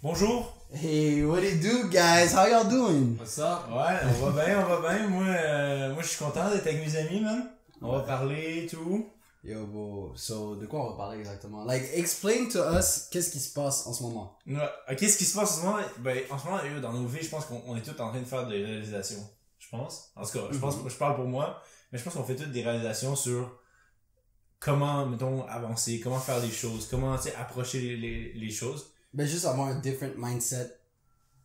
Bonjour. Hey, what it do, guys? How y'all doing? What's up? Ouais, on va bien. Moi, je suis content d'être avec mes amis, man. On va parler, tout. Yo, bro, so, de quoi on va parler exactement? Like, explain to us qu'est-ce qui se passe en ce moment. Ouais. Qu'est-ce qui se passe en ce moment? Ben, en ce moment, dans nos vies, je pense qu'on est tous en train de faire des réalisations. Je pense. En tout cas, je parle pour moi, mais je pense qu'on fait toutes des réalisations sur comment, mettons, avancer, comment faire les choses, comment, tu sais, approcher les choses. Ben, juste avoir un different mindset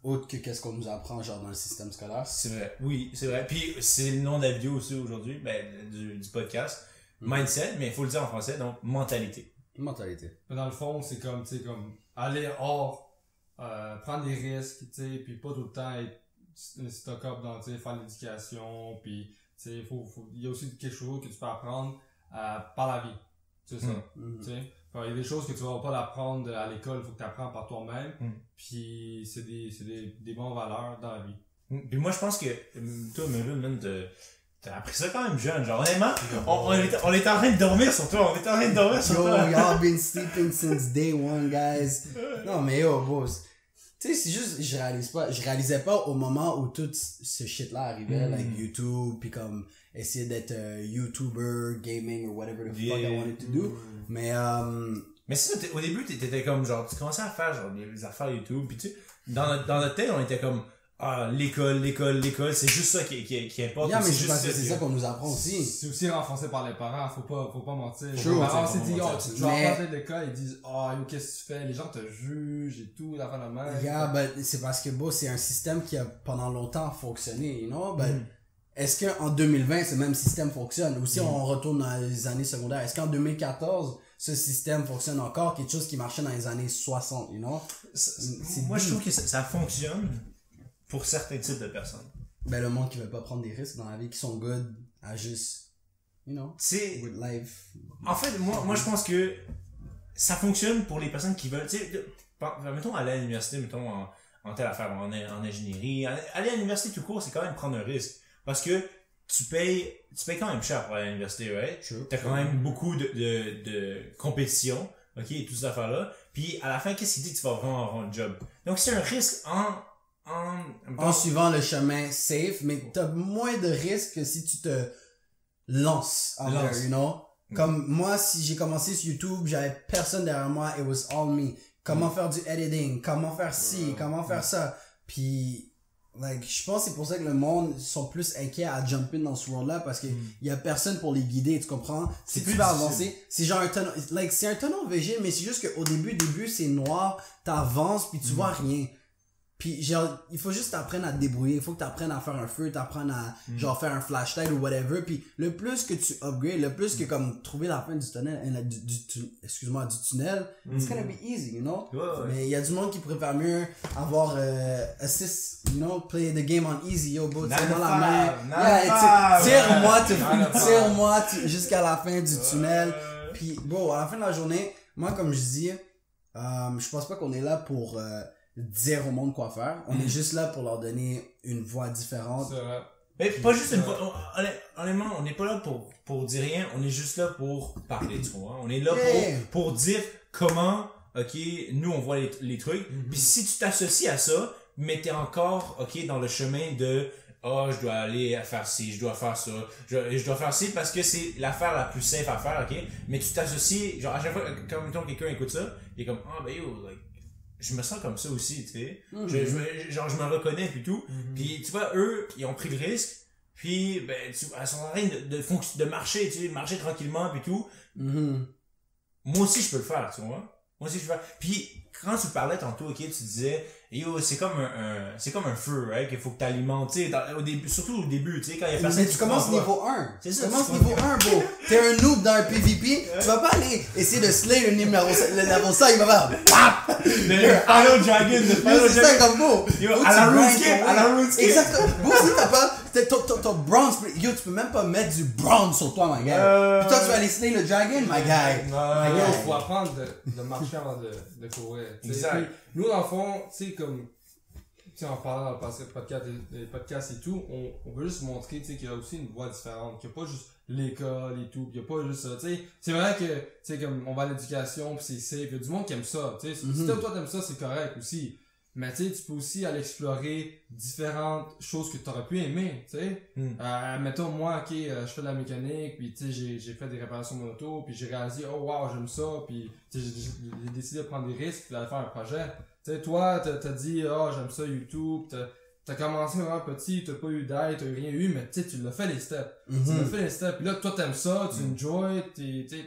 autre que qu'est-ce qu'on nous apprend, genre, dans le système scolaire. C'est vrai. Oui, c'est vrai. Puis, c'est le nom de la vidéo aussi aujourd'hui, ben, du podcast. Mindset, mais il faut le dire en français, donc mentalité. Mentalité. Mais dans le fond, c'est comme, tu sais, comme aller hors, prendre des risques, tu sais, puis pas tout le temps être stock-up dans, tu sais, faire l'éducation, puis, tu sais, il y a aussi quelque chose que tu peux apprendre par la vie. C'est ça. Tu sais. Il y a des choses que tu vas pas l'apprendre à l'école, il faut que tu apprennes par toi-même, puis c'est des bonnes valeurs dans la vie. Puis moi, je pense que, toi, Melun, t'as appris ça quand même jeune, genre, honnêtement, on était en train de dormir sur toi, Yo, y'all been sleeping since day one, guys. Non, mais yo, boss. Tu sais, c'est juste, je réalisais pas au moment où tout ce shit-là arrivait, like YouTube, puis comme, essayer d'être YouTuber, gaming, or whatever the fuck I wanted to do. Mais c'est ça, au début, t'étais comme, genre, tu commençais à faire, genre, des affaires YouTube, pis tu sais, dans notre tête, on était comme, l'école, c'est juste ça qui importe. Yeah, mais c'est parce que c'est ça qu'on nous apprend aussi. C'est aussi renforcé par les parents, faut pas mentir. True. Les parents aussi disent, tu vas Mais- rentrer de l'école, ils disent, qu'est-ce que tu fais? Les gens te jugent et tout, la fin de la main. Yeah, but c'est parce que, bon, c'est un système qui a pendant longtemps fonctionné, you know? But est-ce qu'en 2020, ce même système fonctionne? Ou si on retourne dans les années secondaires, est-ce qu'en 2014, ce système fonctionne encore? Quelque chose qui marchait dans les années 60, you know? Moi, je trouve que ça fonctionne pour certains types de personnes. Ben, le monde qui veut pas prendre des risques dans la vie, qui sont good à juste, you know, C'est, with life. en fait, moi, je pense que ça fonctionne pour les personnes qui veulent, tu sais, mettons, aller à l'université, mettons, en telle affaire, en ingénierie, aller à l'université tout court, c'est quand même prendre un risque. Parce que tu payes quand même cher pour aller à l'université, right? Sure. T'as quand même beaucoup de compétition, ok, et toutes ces affaires-là. Puis, à la fin, qu'est-ce qui dit que tu vas vraiment avoir un job? Donc, c'est un risque En suivant le chemin safe, mais t'as moins de risques que si tu te lances en vrai, you know? Comme moi, si j'ai commencé sur YouTube, j'avais personne derrière moi, it was all me. Comment faire du editing, comment faire ci, comment faire ça. Puis, like, je pense que c'est pour ça que le monde sont plus inquiets à jumper dans ce world-là, parce que y a personne pour les guider, tu comprends? Si tu plus vas difficile. avancer, c'est genre un tunnel, like, c'est un tunnel VG, mais c'est juste qu'au début, c'est noir, t'avances, puis tu vois rien. Puis genre, il faut juste t'apprendre à te débrouiller, il faut que t'apprennes à faire un feu, t'apprennes à genre faire un flashlight ou whatever, puis le plus que tu upgrades, le plus que comme trouver la fin du tunnel, du tunnel, it's gonna be easy, you know? Ouais. Mais il y a du monde qui préfère mieux avoir assist, you know, play the game on easy, yo, bro, tire-moi la main, tire-moi jusqu'à la fin du tunnel, puis bro, à la fin de la journée, moi comme je dis, je pense pas qu'on est là pour dire au monde quoi faire. On est juste là pour leur donner une voix différente. C'est vrai. Mais pas juste une fois. Honnêtement, on n'est pas là pour dire rien, on est juste là pour parler, tu vois. On est là pour dire comment, ok, nous on voit les trucs. Puis si tu t'associes à ça, mais t'es encore, ok, dans le chemin de, je dois aller faire ci, je dois faire ça, je dois faire ci parce que c'est l'affaire la plus safe à faire, ok. Mais tu t'associes, genre à chaque fois, quand mettons, quelqu'un écoute ça, il est comme, yo, like, je me sens comme ça aussi, tu sais. Je me reconnais puis tout. Puis tu vois, eux, ils ont pris le risque. Puis ben elles sont en train de marcher, tu sais, marcher tranquillement puis tout. Moi aussi je peux le faire, tu vois. Moi aussi je peux le faire. Puis quand tu parlais tantôt, ok, tu disais yo, c'est comme un feu, right, qu'il faut que t'alimentes, tu sais, au début, surtout au début, tu sais, quand il y a personne Mais qui tu commences comprend niveau 1. C'est ça, Tu commences tu niveau 1, bro. T'es un noob dans un PvP. Tu vas pas aller essayer de slay le niveau 5, il va faire PAP! Le Final Dragon, C'est ça comme beau. Yo, Faut que à la tu grindes RuneScape, ton way. à la RuneScape. Exactement. Bro, si t'as pas ton bronze, yo, tu peux même pas mettre du bronze sur toi, my guy. Puis toi, tu vas aller slay le dragon, my guy. Il faut apprendre de marcher avant de courir. Exact. Puis, nous, dans le fond, tu sais, comme, tu sais, en parlant dans le passé des podcasts et tout, on veut juste montrer, tu sais, qu'il y a aussi une voie différente, qu'il n'y a pas juste l'école et tout, qu'il n'y a pas juste ça, tu sais. C'est vrai que, tu sais, comme, on va à l'éducation pis c'est safe, il y a du monde qui aime ça, tu sais. Si toi t'aimes ça, c'est correct aussi. Mais tu sais, tu peux aussi aller explorer différentes choses que tu aurais pu aimer, tu sais. Mettons, moi, ok, je fais de la mécanique, puis tu sais, j'ai fait des réparations de moto, puis j'ai réalisé, oh wow, j'aime ça, puis tu sais, j'ai décidé de prendre des risques, puis d'aller faire un projet. Tu sais, toi, t'as dit, oh, j'aime ça, YouTube, t'as commencé vraiment petit, t'as pas eu d'aide, t'as rien eu, mais tu sais, tu l'as fait les steps. Tu l'as fait les steps, puis là, toi, t'aimes ça, tu enjoy,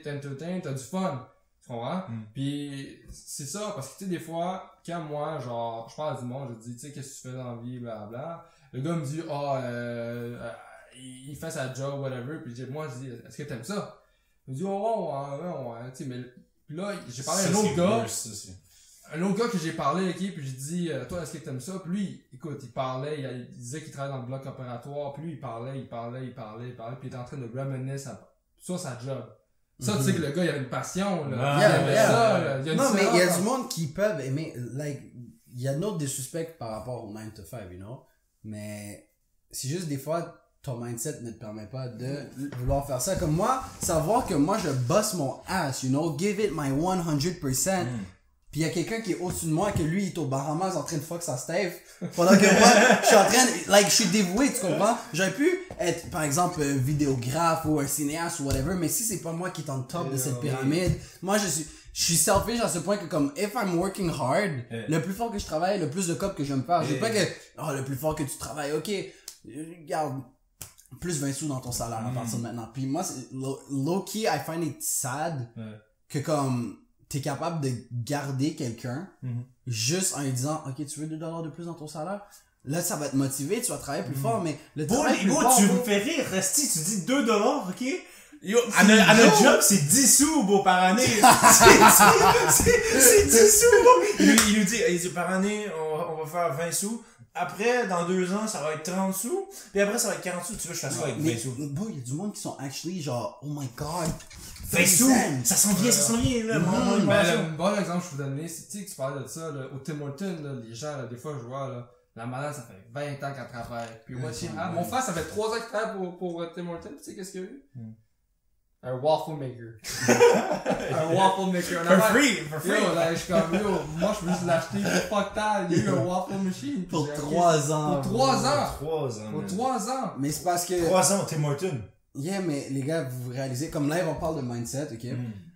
t'entertains, t'as du fun. Tu comprends? Puis c'est ça, parce que tu sais, des fois, quand moi, genre, je parle à du monde, je dis, tu sais, qu'est-ce que tu fais dans la vie, blablabla. Le gars me dit, il fait sa job, whatever, puis moi, je dis, est-ce que t'aimes ça? Il me dit, ouais, tu sais, mais puis là, j'ai parlé à un autre gars. Un autre gars que j'ai parlé avec lui, puis j'ai dit, toi, est-ce que t'aimes ça? Puis lui, écoute, il parlait, il disait qu'il travaillait dans le bloc opératoire, puis lui, il parlait, puis il était en train de reminisce sur sa job. Ça, tu sais que le gars, il avait une passion, là. Il aimait ça, là. Non, mais il y a du monde qui peuvent aimer, like, il y a d'autres des suspects par rapport au 9 to 5, you know? Mais c'est juste des fois, ton mindset ne te permet pas de vouloir faire ça. Comme moi, savoir que moi, je bosse mon ass, you know? Give it my 100%. Puis il y a quelqu'un qui est au-dessus de moi, que lui, il est au Bahamas en train de fuck sa Steph. Pendant que moi, je suis en train de, like, je suis dévoué, tu comprends? J'aurais pu être, par exemple, vidéographe ou un cinéaste ou whatever, mais si c'est pas moi qui est en top de cette pyramide, moi, je suis selfish à ce point que comme, if I'm working hard, le plus fort que je travaille, le plus de cop que je vais me faire. Je veux pas que, le plus fort que tu travailles, ok, regarde, plus 20 sous dans ton salaire à partir de maintenant. Puis moi, low-key, I find it sad que comme, t'es capable de garder quelqu'un juste en lui disant, ok, tu veux $2 de plus dans ton salaire? Là, ça va te motiver, tu vas travailler plus fort, mais le travail plus fort... tu me fais rire, Resti, tu dis $2, ok? Yo, à notre job, c'est 10 sous, bro, par année. C'est 10 sous, bro. Il nous dit, par année, on va faire 20 sous. Après, dans 2 ans, ça va être 30 sous. Puis après, ça va être 40 sous. Tu veux que je fasse quoi avec 20 sous? Bon, il y a du monde qui sont actually genre, oh my god. 20 sous! Ça s'en vient, là. Un bon exemple, je peux donner, c'est, tu sais, que tu parlais de ça, là, au Tim Hortons, là, les gens, là, des fois, je vois, là, la malade, ça fait 20 ans qu'elle travaille. Puis moi, mon frère, ça fait 3 ans qu'il travaille pour Tim Hortons. Tu sais, qu'est-ce qu'il y a eu? Un waffle maker. Un waffle maker. For free. Yo, là, je suis comme, moi, je veux juste l'acheter pour fuck tal. Il y a eu un waffle machine. Pour 3 ans. Pour 3 ans. Pour 3 ans. Mais c'est parce que... 3 ans, Tim Hortons. Yeah, mais les gars, vous réalisez, comme là, on parle de mindset, ok?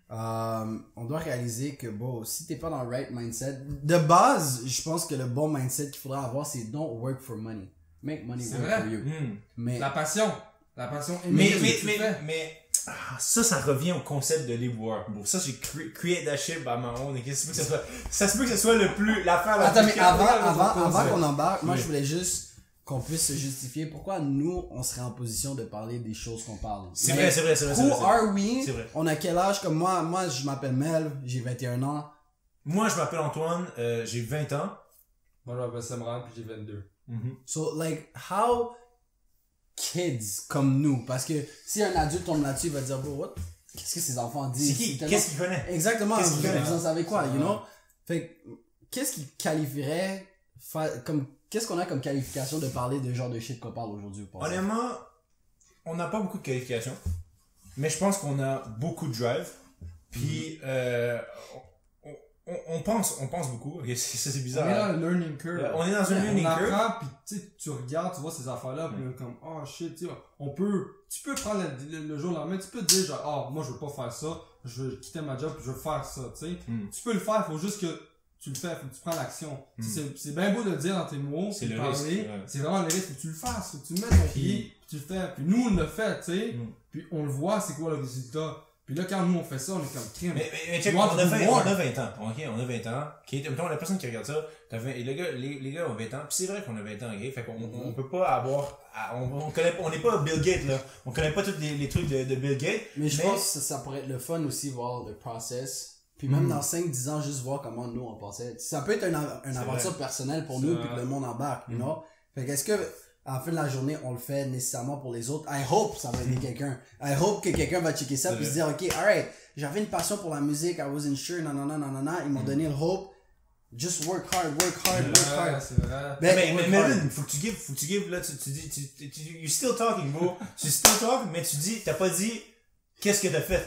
On doit réaliser que, bon, si t'es pas dans le right mindset, de base, je pense que le bon mindset qu'il faudra avoir, c'est don't work for money. Make money work for you. Mais... La passion. Mais ça revient au concept de live work. Bon, ça, j'ai create that shit by my own. Ça se peut que ce soit l'affaire la plus... Attends, mais avant qu'on embarque, moi, je voulais juste qu'on puisse se justifier pourquoi nous, on serait en position de parler des choses qu'on parle. C'est vrai. Who are we? On a quel âge? Comme moi, je m'appelle Mel, j'ai 21 ans. Moi, je m'appelle Antoine, j'ai 20 ans. Moi, je m'appelle Samran, puis j'ai 22. So, like, how kids comme nous? Parce que si un adulte tombe là-dessus, il va dire, bro, what? Qu'est-ce que ces enfants disent? C'est qui? Qu'est-ce qu'il connaît? Exactement. Vous en savez quoi, you know? Fait qu'est-ce qui qualifierait comme qu'est-ce qu'on a comme qualification de parler de genre de shit qu'on parle aujourd'hui? Honnêtement, on n'a pas beaucoup de qualifications, mais je pense qu'on a beaucoup de drive. Puis on pense beaucoup. Okay, ça c'est bizarre. On est dans le learning curve. On est dans un learning curve. On apprend, puis tu regardes, tu vois ces affaires-là, puis comme oh shit, tu peux prendre le jour au lendemain, tu peux te dire genre moi je veux pas faire ça, je veux quitter ma job, puis je veux faire ça, tu sais. Tu peux le faire, faut juste que tu le fais, faut que tu prends l'action. C'est bien beau de le dire dans tes mots, c'est le parler, risque. C'est vraiment le risque, faut que tu le fasses, faut que tu le mettes ton pied, puis tu le fais. Puis nous, on le fait, tu sais, puis on le voit, c'est quoi le résultat. Puis là, quand nous on fait ça, on est comme crime. Mais check, on a 20 ans. Ok, on a 20 ans. Okay, mettons, la personne qui regarde ça, les gars ont 20 ans. Puis c'est vrai qu'on a 20 ans, ok? Fait qu'on peut pas avoir, on n'est pas Bill Gates, là. On connaît pas tous les trucs de Bill Gates. Mais je pense que ça pourrait être le fun aussi, voir le process. Puis même dans 5-10 ans, juste voir comment nous on pensait. Ça peut être une aventure personnelle pour nous, puis que le monde embarque, you know? Fait qu'est-ce que, à la fin de la journée, on le fait nécessairement pour les autres? I hope ça va aider quelqu'un. I hope que quelqu'un va checker ça puis se dire, ok, alright, j'avais une passion pour la musique, I wasn't sure, nanana, ils m'ont donné le hope. Just work hard. C'est vrai. Mais faut que tu gives, là, tu dis, you're still talking, bro. Tu still talking, mais tu dis, t'as pas dit, qu'est-ce que t'as fait?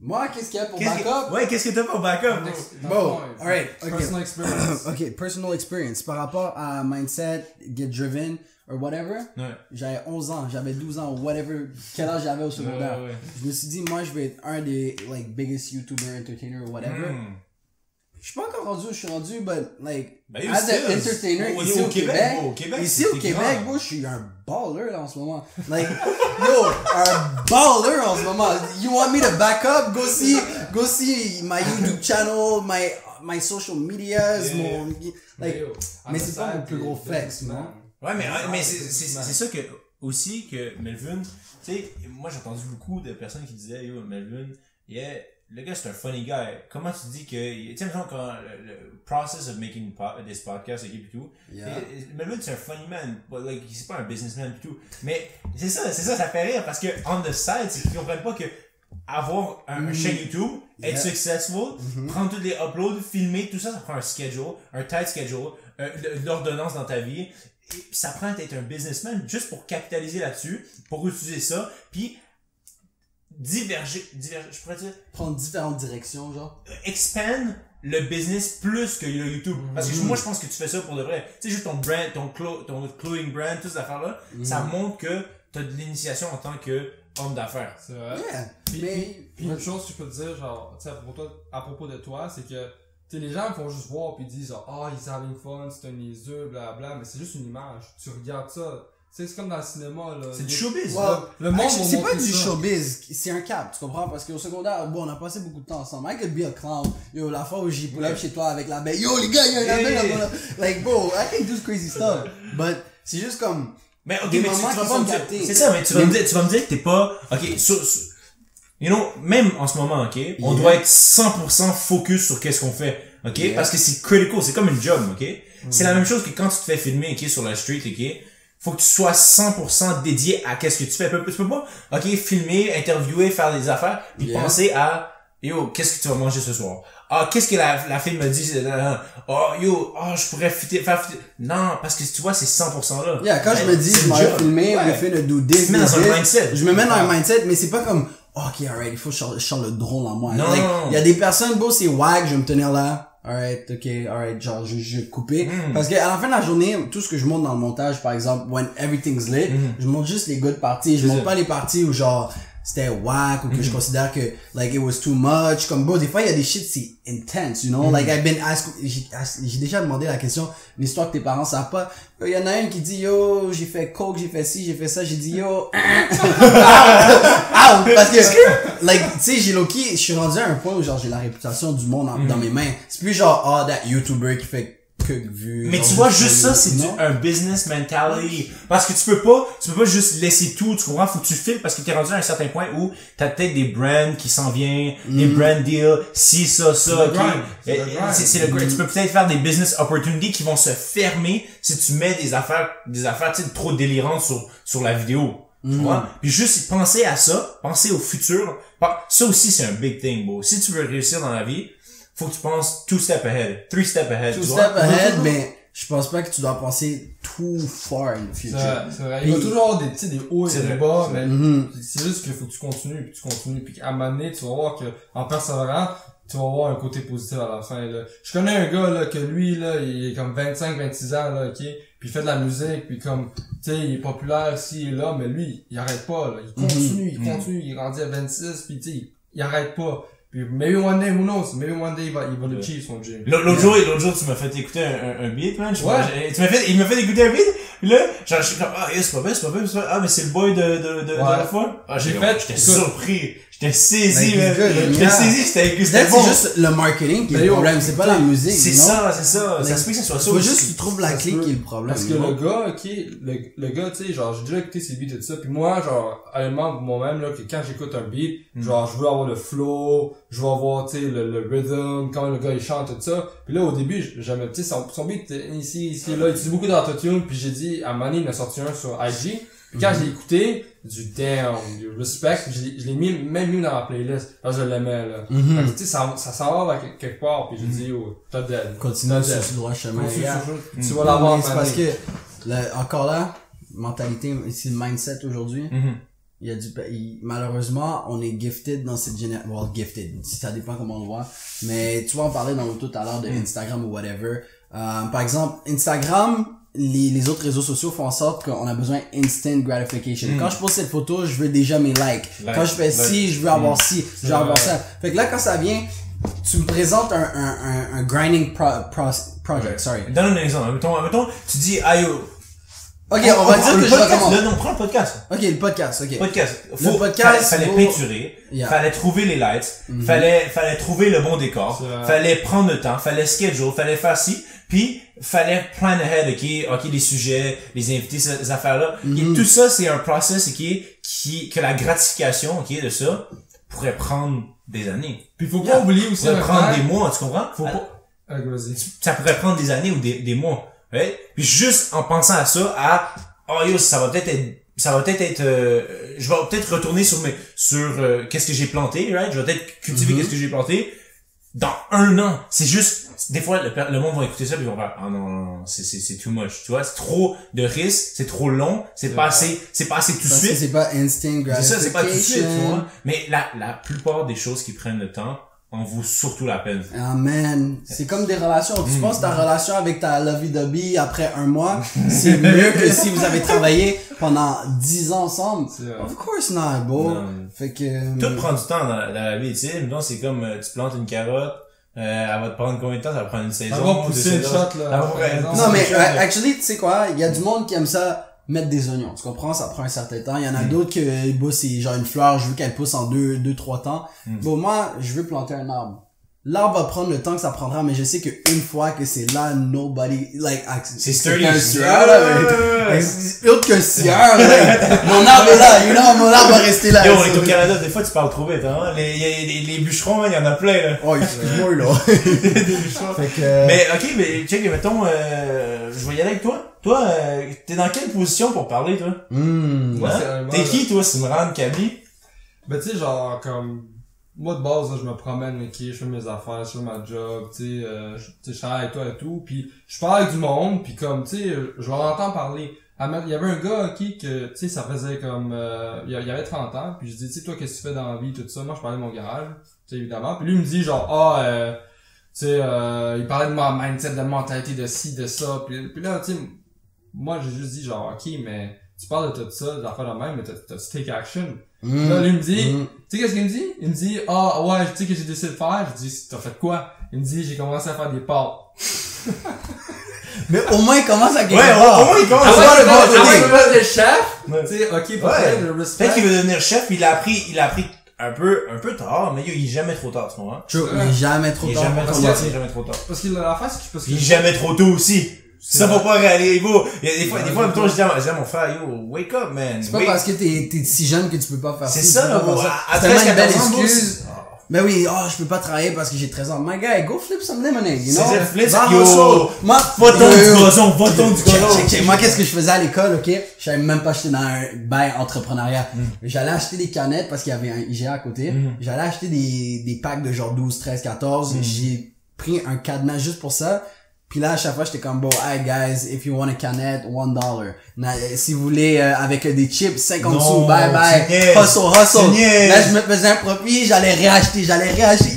Moi, qu'est-ce qu'il y a pour backup? Ouais, qu'est-ce que t'as pour backup? Bon, alright, ok. Personal experience. Ok, personal experience. Par rapport à mindset, get driven, or whatever, j'avais 11 ans, j'avais 12 ans, whatever, quel âge j'avais au secondaire. Je me suis dit, moi, je vais être un des, like, biggest YouTuber, entertainer, or whatever. Je suis pas encore rendu où je suis rendu, but, like, as an entertainer, ici au Québec, ici au Québec, moi, je suis un baller, là, en ce moment. Like, yo, un baller en ce moment. You want me to back up? Go see my YouTube channel, my social medias, mon, like, mais c'est pas mon plus gros flex, non? Ouais, mais c'est ça que, aussi, que Melvin, tu sais, moi, j'ai entendu beaucoup de personnes qui disaient, yo, Melvin, le gars, c'est un funny guy. Comment tu dis que, tu sais, mettons, quand le process of making this podcast, et tout, Melvin, c'est un funny man, but, like, c'est pas un businessman, et tout. Mais, c'est ça fait rire, parce que, on the side, c'est qu'ils comprennent pas que, avoir un chaîne YouTube, être successful, prendre tous les uploads, filmer, tout ça, ça prend un schedule, un tight schedule, l'ordonnance dans ta vie. Et ça prend d'être un businessman juste pour capitaliser là-dessus, pour utiliser ça, puis diverger, je pourrais dire, prendre différentes directions, genre. Expand le business plus que le YouTube. Parce que moi, je pense que tu fais ça pour de vrai. Tu sais, juste ton brand, ton clothing brand, toutes ces affaires-là, ça montre que t'as de l'initiation en tant que homme d'affaires. C'est vrai. Puis une chose que je peux te dire, genre, tu sais, à propos de toi, c'est que, tu sais, les gens font juste voir pis disent, he's having fun, c'est un niaiseux, blablabla, mais c'est juste une image. Tu regardes ça. C'est comme dans le cinéma, là. C'est du showbiz. Le monde c'est pas du showbiz, c'est un cap, tu comprends? Parce qu'au secondaire, bon, on a passé beaucoup de temps ensemble. I could be a clown. Yo, la fois où j'ai pull up chez toi avec la belle, yo, les gars, il y a un abeille là-bas. Like, bro, I can do crazy stuff. But, c'est juste comme, mais ok, mais tu vas pas me dire, c'est ça, mais tu vas me dire que t'es pas, ok, you know, même en ce moment, ok, on doit être 100% focus sur qu'est-ce qu'on fait, ok, parce que c'est critical, c'est comme une job, ok. C'est la même chose que quand tu te fais filmer, ok, sur la street, ok. Faut que tu sois 100% dédié à qu'est-ce que tu fais. Tu peux pas, ok, filmer, interviewer, faire des affaires, puis penser à, yo, qu'est-ce que tu vas manger ce soir? Ah, qu'est-ce que la fille me dit? Je pourrais faire fitter. Non, parce que tu vois, c'est 100% là. Yeah, quand je me dis, je m'en vais filmer, je fais le do this, tu te mets dans un mindset. Je me mets dans un mindset, mais c'est pas comme, ok, alright, il faut que je sorte le drone en moi. Non. Il y a des personnes, bon, c'est wack, je vais me tenir là. Alright, genre, je vais couper. Parce que à la fin de la journée, tout ce que je monte dans le montage, par exemple, when everything's lit, je monte juste les good parties. Je monte pas les parties où genre, c'était whack, ou que je considère que, like, it was too much. Comme, bro, des fois, il y a des shit, c'est intense, you know? Like, I've been asked, j'ai déjà demandé la question, une histoire que tes parents savent pas. Il y en a une qui dit, yo, j'ai fait coke, j'ai fait ci, j'ai fait ça, j'ai dit, yo, parce que, like, tu sais, j'ai low-key, je suis rendu à un point où, genre, j'ai la réputation du monde dans mes mains. C'est plus genre, that YouTuber qui fait que vu. Mais tu vois, juste ça, c'est un business mentality. Parce que tu peux pas juste laisser tout, tu comprends? Faut que tu files parce que t'es rendu à un certain point où t'as peut-être des brands qui s'en viennent, des brand deals, si, ça, ok. C'est le grind. Tu peux peut-être faire des business opportunities qui vont se fermer si tu mets des affaires, tu sais, trop délirantes sur la vidéo. Tu vois? Puis juste penser à ça, penser au futur. Ça aussi, c'est un big thing, bro. Si tu veux réussir dans la vie, faut que tu penses 2 steps ahead, 3 steps ahead. 2 steps ahead, mais je pense pas que tu dois penser too far in the future. C'est vrai. Il va toujours avoir des hauts et des bas, mais c'est juste qu'il faut que tu continues, puis à un moment donné, tu vas voir que, en persévérant, tu vas avoir un côté positif à la fin, là. Je connais un gars, là, que lui, là, il est comme 25, 26 ans, là, ok? Puis il fait de la musique, puis comme, tu sais, il est populaire ici et là, mais lui, il arrête pas, là. Il continue, il est rendu à 26, puis tu sais, il arrête pas. Puis maybe one day, who knows? Maybe one day, il va le cheat son dream. L'autre jour, tu m'as fait écouter un beat, man. Il m'a fait écouter un beat. Puis là, genre, je suis comme, c'est pas bien. Ah, mais c'est le boy de la fois. Ah, j'étais surpris. J'étais saisi, man. C'était bon. C'est juste le marketing qui est le problème. C'est pas la musique. C'est ça. Ça se peut que ça soit ça. Faut juste que tu trouves la clé qui est le problème. Parce que le gars, le gars, tu sais, genre, j'ai déjà écouté ses beats et tout ça. Puis moi, genre, honnêtement, moi-même, là, que quand j'écoute un beat, genre, je veux avoir le flow, je veux avoir, tu sais, le rhythm, quand le gars, il chante, tout ça. Puis là, au début, j'aimais, tu sais, son beat, ici, là, il utilise beaucoup d'autotune. Puis j'ai dit, à un moment donné, il m'a sorti un sur IG. Puis quand je l'ai écouté, du damn, du respect, je l'ai même mis dans la playlist. Là, je l'aimais, là. Tu sais, ça s'en va quelque part, puis j'ai dit, oh, t'as dead. Continue sur ce droit chemin. Tu vas l'avoir. C'est parce que, encore là, mentalité, c'est le mindset aujourd'hui. malheureusement, on est gifted dans cette génération. Well, gifted, ça dépend comment on le voit. Mais tu vois, on parlait dans l'auto tout à l'heure de Instagram ou whatever. Par exemple, Instagram, les autres réseaux sociaux font en sorte qu'on a besoin instant gratification. Quand je pose cette photo, je veux déjà mes likes. Quand je fais ci, je veux avoir ci, je veux avoir ça. Fait que là, quand ça vient, tu me présentes un grinding project, sorry. Donne un exemple. Mettons, tu dis, aïe, ok, on va dire que je recommence. Non, prends le podcast. Ok, le podcast, ok. Le podcast, fallait peinturer, fallait trouver les lights, fallait trouver le bon décor, fallait prendre le temps, fallait schedule, fallait faire ci, puis fallait plan ahead, ok, les sujets, les invités, ces affaires-là. Tout ça, c'est un process, que la gratification, de ça, pourrait prendre des années. Puis faut pas oublier aussi. Ça pourrait prendre des mois, tu comprends? Vas-y. Ça pourrait prendre des années ou des mois. Right? Puis juste en pensant à ça, ça va peut-être être, je vais peut-être retourner sur qu'est-ce que j'ai planté, right? Je vais peut-être cultiver qu'est-ce que j'ai planté dans 1 an. C'est juste, des fois, le monde va écouter ça puis ils vont faire, non, c'est too much, tu vois? C'est trop de risques, c'est trop long, c'est pas assez tout de suite. C'est pas instant gratification. C'est ça, c'est pas tout de suite, tu vois? Mais la plupart des choses qui prennent le temps, en vaut surtout la peine. Ah man, c'est comme des relations. Tu penses ta relation avec ta lovey-dovey après 1 mois, c'est mieux que si vous avez travaillé pendant 10 ans ensemble. Of course not, bro. Fait que... Tout prend du temps dans la vie, tu sais. Mettons, c'est comme, tu plantes une carotte, elle va te prendre combien de temps? Ça va prendre une saison. Elle va pousser une shot, là. Non, mais, actually, tu sais quoi? Il y a du monde qui aime ça mettre des oignons. Tu comprends? Ça prend un certain temps. Il y en a d'autres qui, c'est genre une fleur, je veux qu'elle pousse en 2-3 temps. Bon, moi, je veux planter un arbre. L'arbre va prendre le temps que ça prendra, mais je sais qu'une fois que c'est là, nobody, c'est sturdy. Autre qu'un sieur, mon arbre est là, mon arbre va rester là. Yo, on est au Canada, des fois tu parles trop vite, hein. Les bûcherons, il y en a plein, là. Oh, excuse-moi, là. Des bûcherons. Mais, ok, mais, check, mettons, je vais y aller avec toi. Toi, t'es dans quelle position pour parler, toi? T'es qui, toi, Simran, Kaby? Ben, tu sais, genre, comme, moi, de base, là, je me promène, je fais mes affaires, je fais ma job, tu sais, je travaille avec toi et tout, puis je parle avec du monde, puis comme, tu sais, je leur entends parler. Il y avait un gars, que, tu sais, ça faisait comme, il avait 30 ans, puis je dis, tu sais, toi, qu'est-ce que tu fais dans la vie, tout ça? Moi, je parlais de mon garage, tu sais, évidemment, puis lui, il me dit, genre, tu sais, il parlait de ma mindset, de mentalité, de ci, de ça, puis là, tu sais, moi, j'ai juste dit, genre, ok, mais tu parles de tout ça, de l'affaire de même, mais t'as take action. Là, lui, il me dit, tu sais qu'est-ce qu'il me dit? Il me dit, ouais, tu sais que j'ai décidé de faire? Je dis, t'as fait quoi? Il me dit, j'ai commencé à faire des pâtes. Mais au moins, il commence à gagner. Ouais, au moins, il commence à faire le chef. Tu sais, ok, peut-être, le respect. Peut-être qu'il veut devenir chef, il a appris un peu tard, mais il est jamais trop tard, tu comprends? Il est jamais trop tard. Il est jamais trop tard. Parce qu'il a la face, parce qu'il est jamais trop tôt aussi. Ça va pas réaliser, bro. Des fois, je dis à mon frère, yo, wake up, man. C'est pas parce que t'es si jeune que tu peux pas faire ça. C'est ça, bro. C'est tellement une belle excuse. Mais oui, je peux pas travailler parce que j'ai 13 ans. My guy, go flip some lemonade, you know? C'est flip, yo. Va-t'en du gazon. Moi, qu'est-ce que je faisais à l'école, ok? Je savais même pas acheter dans un bail entrepreneuriat. J'allais acheter des canettes parce qu'il y avait un IGA à côté. J'allais acheter des packs de genre 12, 13, 14. J'ai pris un cadenas juste pour ça. Puis là, à chaque fois, j'étais comme, bon, hey guys, if you want a canette, $1. Si vous voulez, avec des chips, 50 sous, bye bye. Hustle. Là, je me faisais un profit, j'allais réacheter.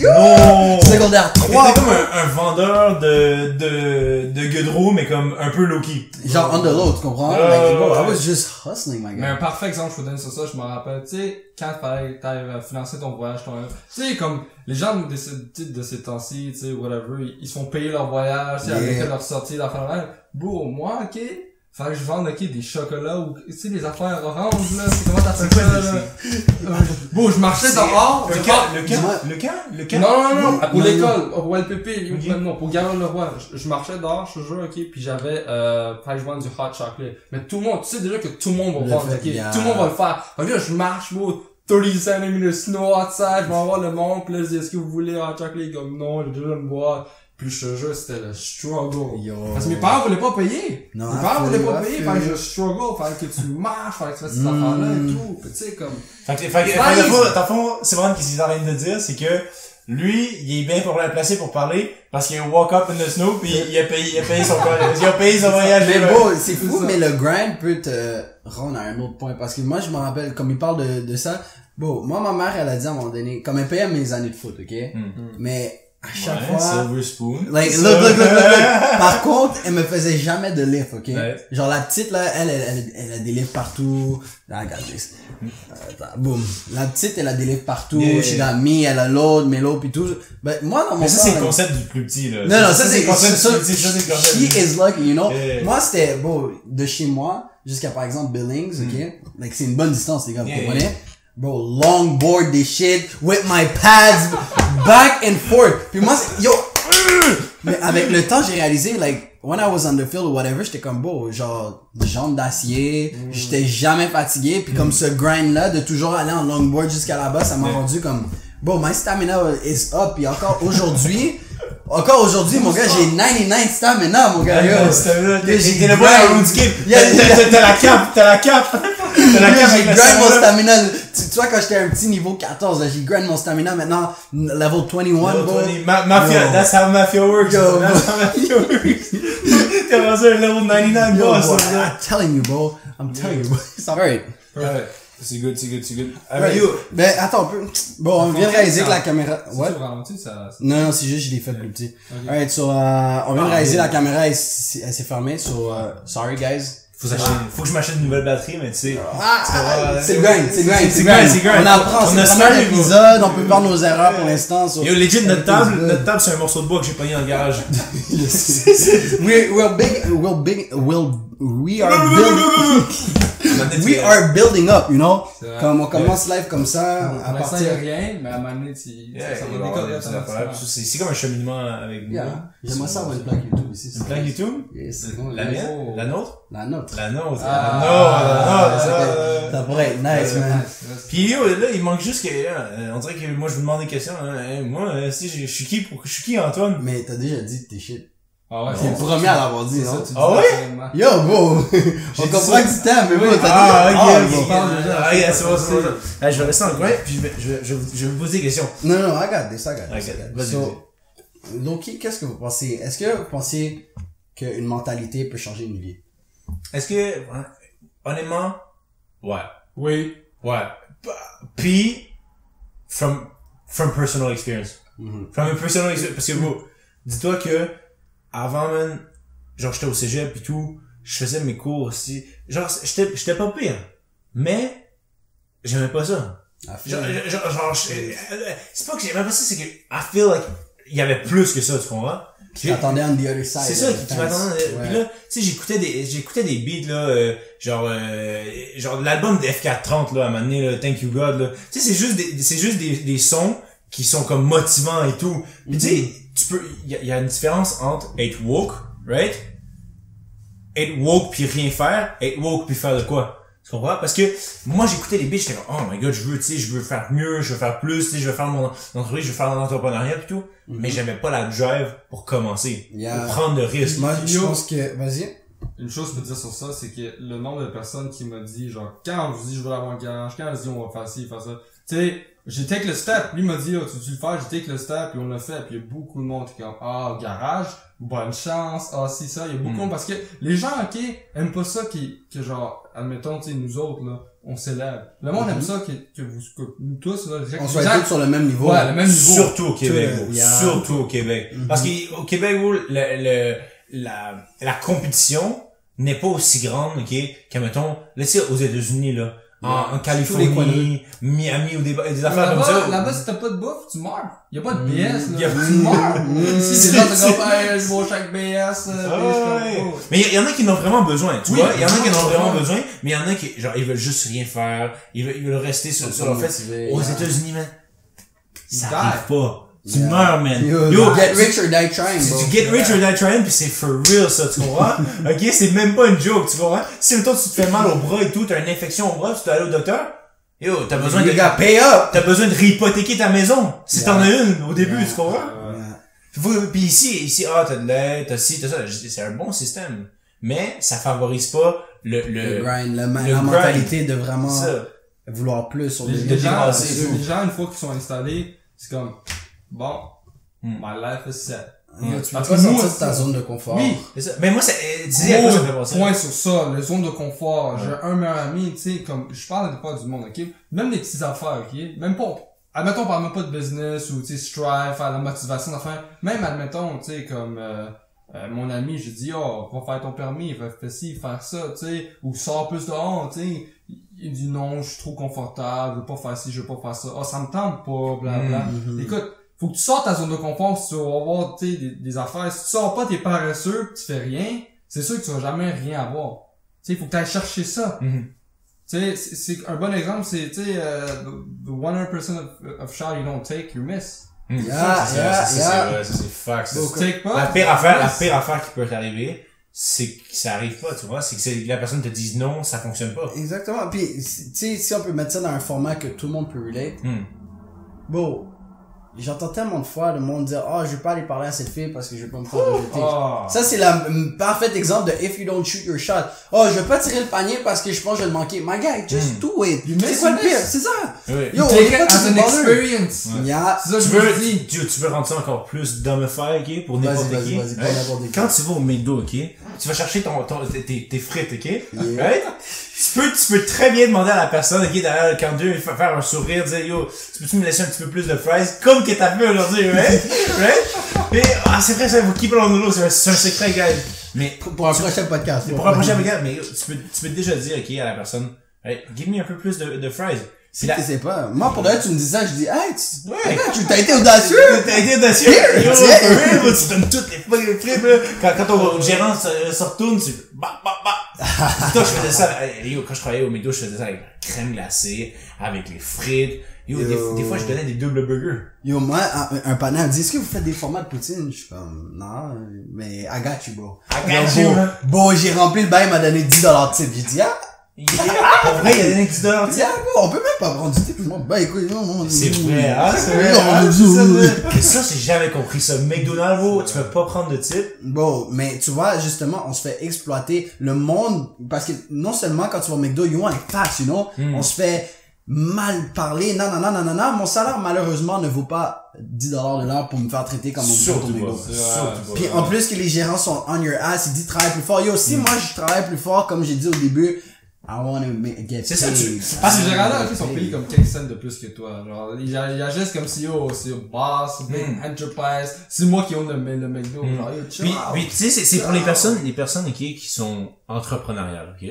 Non! Secondaire 3. T'étais comme un vendeur de gueudreau, mais comme un peu low-key. Genre on the low, tu comprends? I was just hustling, my guy. Mais un parfait exemple, je peux donner sur ça, je me rappelle, tu sais, quand t'avais financé ton voyage, tu sais, comme, les gens de ces temps-ci, tu sais, whatever, ils se font payer leur voyage, tu sais, avec leur sortie, leur affaire. Bro, moi, ok, fallait que je vende, ok, des chocolats ou, tu sais, des affaires oranges, là, c'est comment t'appelles ça, là? Bon, je marchais dehors. Le camp? Non, pour l'école, pour LPP, non, pour Gare-le-Roi. Je marchais dehors, je te jure, ok, puis j'avais, fallait que je vende du hot chocolate. Mais tout le monde, tu sais déjà que tout le monde va vendre, ok, tout le monde va le faire. Donc là, je marche, bro, 30 cm snow outside, je vais voir le monde, pis là, je dis, est-ce que vous voulez hot chocolate? Comme, non, j'ai déjà une boîte. Puis je te jure, c'était le struggle. Parce que mes parents voulaient pas payer. Mes parents voulaient pas payer, fallait que je struggle, fallait que tu marches, fallait que tu fasses ces affaires-là et tout. Puis tu sais, comme... Fait que, dans le fond, c'est vraiment ce qu'ils sont en train de dire, c'est que, Lui, il est bien pour la placer pour parler, parce qu'il a walk up in the snow, pis il a payé son voyage. Mais bon, c'est fou, mais le grind peut te rendre à un autre point. Parce que moi, je me rappelle, comme il parle de ça, bon, moi, ma mère, elle a dit à un moment donné, comme elle payait mes années de foot, ok? Mais, à chaque fois. Silver spoon. Like, look. Par contre, elle me faisait jamais de lift, ok? Ouais. Genre, la petite, là, elle a des lifts partout. Là, regarde this. Boum. La petite, elle a des lifts partout. Yeah. She got me, elle a l'autre, Melo, pis tout. Ben, moi, dans mon Mais ça, temps, c'est le là, concept du plus petit, là. non, ça c'est le concept ça, du plus petit, ça, c'est le concept she du is lucky, you know. Yeah. Moi, c'était, bon, de chez moi jusqu'à, par exemple, Billings, ok? Like, c'est une bonne distance, les gars, vous Yeah. comprenez? Bro, longboard des shit, with my pads, back and forth. Puis moi, yo, mais avec le temps, j'ai réalisé, like, when I was on the field or whatever, j'étais comme, beau, genre, jambes d'acier, j'étais jamais fatigué, puis comme ce grind-là, de toujours aller en longboard jusqu'à là-bas, ça m'a rendu comme, bon, my stamina is up, puis encore aujourd'hui, mon gars, j'ai 99 stamina, mon gars, yo. T'es le boy à RuneScape. T'as la cape. T'as la cape J'ai avec la grind mon stamina. stamina. Tu vois, quand j'étais un petit niveau 14, là, j'ai grind mon stamina maintenant, level 21, bro. Mafia, Yo. that's how Mafia works. Yo, That's how Mafia works. T'es rendu un level 99 Yo, boss, bro, ça. I'm telling you, bro. I'm telling you, bro. It's alright. Ouais. C'est good. Right. Ben, attends un peu. Bon, on vient de réaliser que la caméra... Ouais. What? Ça... Non, c'est juste, je l'ai fait plus petit. Ok. Alright, so, on vient de réaliser la caméra, elle s'est fermée, so, sorry, guys. Faut que je m'achète une nouvelle batterie, mais tu sais. C'est le grind. C'est grind. On apprend, c'est On a le smart premier épisode, on peut faire nos erreurs pour l'instant. So. Yo, legit, notre table, c'est un morceau de bois que j'ai pogné dans le garage. We are building up, you know? C'est vrai. Comme on commence live comme ça, à Pour l'instant, partir... il y a rien, mais à un moment donné, ça va décoller automatiquement. C'est comme un cheminement avec nous. Yeah. J'aimerais ça avoir une plaque YouTube ici. Une plaque YouTube? Yes, c'est bon. La mienne? La nôtre? La nôtre. La nôtre. Ah. Ça pourrait être nice, man. Puis yo, là, il manque juste que, on dirait que moi je vous demande des questions, moi, si je suis qui Antoine? Mais t'as déjà dit tes shit. Ah ouais, T'es le premier à l'avoir dit, c'est ça, non? tu dis Ah ouais? naturellement. Yo, bro! On dit comprend ça. que tu t'aimes, mais bro, t'as dit... Ah, ok, bon. ok. Ah, yeah, c'est bon. Je vais rester dans le coin, puis je vais vous poser des questions. Non, I got this. Vas-y. So, Loki, qu'est-ce que vous pensez? Est-ce que vous pensez qu'une mentalité peut changer une vie? Est-ce que, honnêtement, ouais. Oui. Ouais. Puis, from personal experience. From a personal experience. Parce que, bro, dis-toi que, avant, man, genre, j'étais au cégep pis tout, je faisais mes cours aussi. Genre, j'étais pas pire. Mais, j'aimais pas ça. C'est pas que j'aimais pas ça, c'est que, I feel like, il y avait plus que ça, tu comprends? Tu t'attendais on the other side. C'est ça qui m'attendait. Puis là, tu sais, j'écoutais des beats, là, genre l'album de F430, là, à un moment donné, là, Thank You God, là. Tu sais, c'est juste des sons qui sont comme motivants et tout. Puis tu sais, il y a une différence entre être woke, right? Être woke puis rien faire, être woke puis faire de quoi? Tu comprends? Parce que moi, j'écoutais les beats, j'étais comme, oh my god, je veux faire mieux, je veux faire plus, tu sais, je veux faire mon entreprise, je veux faire l'entrepreneuriat pis tout. Mais j'aimais pas la drive pour commencer. Pour prendre le risque. Moi, je pense que, vas-y. Une chose que je peux dire sur ça, c'est que le nombre de personnes qui m'a dit, genre, quand on vous dit je veux avoir un garage, quand on se dit on va faire ci, faire ça, tu sais, j'ai take le step, lui m'a dit, oh, tu veux le faire, j'ai take le step, puis on l'a fait, puis il y a beaucoup de monde qui est comme, ah, garage, bonne chance, ah, si, ça, il y a beaucoup de monde, parce que les gens, ok, aiment pas ça que genre, admettons, tu sais, nous autres, là, on s'élève. Le monde aime ça que nous tous, là, on soit tous sur le même niveau. Ouais, le même niveau. Surtout au Québec, Tout, bro. yeah. Surtout au Québec. Parce qu'au Québec, bro, la compétition n'est pas aussi grande, ok, qu'à, mettons, là, tu sais, aux États-Unis, là, en Californie, Miami, ou des affaires comme ça. Là-bas, si t'as pas de bouffe, tu meurs. Y a pas de BS, là. Y a- Tu meurs. Ici, les gens te disent, hey, je vais au chaque BS, Mais il y en a qui en ont vraiment besoin, tu Oui, vois. Il y en a qui en ont vraiment ouais. besoin, mais il y en a qui, genre, ils veulent juste rien faire. Ils veulent rester sur leur fait. motivés, Aux yeah. États-Unis, man, ça Die. arrive pas. Tu Yeah. meurs, man. Yo, get rich or die trying, bro. Tu get rich or die trying, pis c'est for real, ça, tu comprends? Ok, c'est même pas une joke, tu comprends? Si, mettons, tu te fais mal au bras et tout, t'as une infection au bras, tu dois aller au docteur, yo, t'as besoin You got pay up! t'as besoin de réhypothéquer ta maison. Si Yeah. t'en as une, au début, Yeah. tu comprends? Yeah. Puis ici, t'as de l'aide, t'as ci, t'as ça. C'est un bon système. Mais, ça favorise pas Le grind, la grind. mentalité de vraiment Ça. vouloir plus sur Les les gens, dépasser, les gens, une fois qu'ils sont installés, c'est comme, bon, my life is set. Tu peux pas sortir de ta zone de confort. Oui. C'est ça. Mais moi, ça fait penser. Point sur ça, la zone de confort. J'ai un meilleur ami, tu sais, comme, je parle pas du monde, ok? Même les petites affaires, ok? Même pas, admettons, on parle même pas de business ou, tu sais, strive, faire la motivation d'affaires. Même, admettons, tu sais, comme, mon ami, j'ai dit, va faire ton permis, fais ci, faire ça, tu sais, ou sors plus dehors, tu sais. Il dit non, je suis trop confortable, je veux pas faire ci, je veux pas faire ça. Ça me tente pas, blablabla. Écoute, faut que tu sortes ta zone de confort si tu veux avoir, tu sais, des affaires. Si tu sors pas, t'es paresseux, pis tu fais rien, c'est sûr que tu vas jamais rien avoir. Tu sais, faut que tu ailles chercher ça. Tu sais, c'est un bon exemple, c'est, tu sais, the 100% of shot you don't take, you miss. C'est fact. La pire affaire qui peut t'arriver, c'est que ça arrive pas, tu vois, c'est que la personne te dise non, ça fonctionne pas. Exactement. Puis, tu sais, si on peut mettre ça dans un format que tout le monde peut relate. Bon, j'entends tellement de fois le monde dire je vais pas aller parler à cette fille parce que je vais pas me faire rejeter. Ça c'est le parfait exemple de if you don't shoot your shot. Je vais pas tirer le panier parce que je pense que je vais le manquer. My guy, just do it. C'est quoi le pire? C'est ça. Yo, take it as an experience. Tu veux rendre ça encore plus dumbify, ok, pour n'importe qui. Quand tu vas au McDo, ok, tu vas chercher tes frites, ok, right? Tu peux très bien demander à la personne, ok, derrière le candidat, il faut faire un sourire, dire yo, tu peux-tu me laisser un petit peu plus de fries, comme que t'as fait aujourd'hui, right? Mais, c'est vrai, ça, vous keep it on the low, c'est un secret, guys. Mais, pour un prochain podcast. Pour un prochain podcast, mais tu peux déjà dire, ok, à la personne, hey, give me un peu plus de fries. Si tu sais pas. Moi, pour d'ailleurs, tu me dis ça, je dis, tu t'as été audacieux! T'as été audacieux! Tu donnes toutes les frites, là. Quand ton gérant se retourne, tu, Toi, je faisais ça, quand je travaillais au McDo, je faisais ça avec la crème glacée, avec les frites. Des fois, je donnais des double burgers. Moi, un panel me dit, est-ce que vous faites des formats de poutine? Je suis comme, non, mais I got you, bro. Bon, j'ai rempli le bail, il m'a donné $10 de tip. J'ai dit, pour vrai, il a donné $10 de tip? On peut même pas prendre du tip. Écoute, non. C'est vrai, c'est vrai. Mais ça, j'ai jamais compris ça. McDonald's, bro, tu peux pas prendre de tip. Bon, mais tu vois, justement, on se fait exploiter le monde, parce que non seulement quand tu vas au McDo, you want a tax, you know, on se fait mal parler, non, mon salaire, malheureusement, ne vaut pas $10 de l'heure pour me faire traiter comme un surtout McDo. Puis en plus que les gérants sont on your ass, ils disent travaille plus fort. Yo, si moi je travaille plus fort, comme j'ai dit au début, I wanna get paid. C'est ça, parce que les gérants là, ils sont payés comme 15 cents de plus que toi. Genre, ils agissent comme si c'est boss, big enterprise, c'est moi qui own le McDo. Genre, yo, chill out. Puis tu sais, c'est pour les personnes, qui sont entrepreneuriales, ok?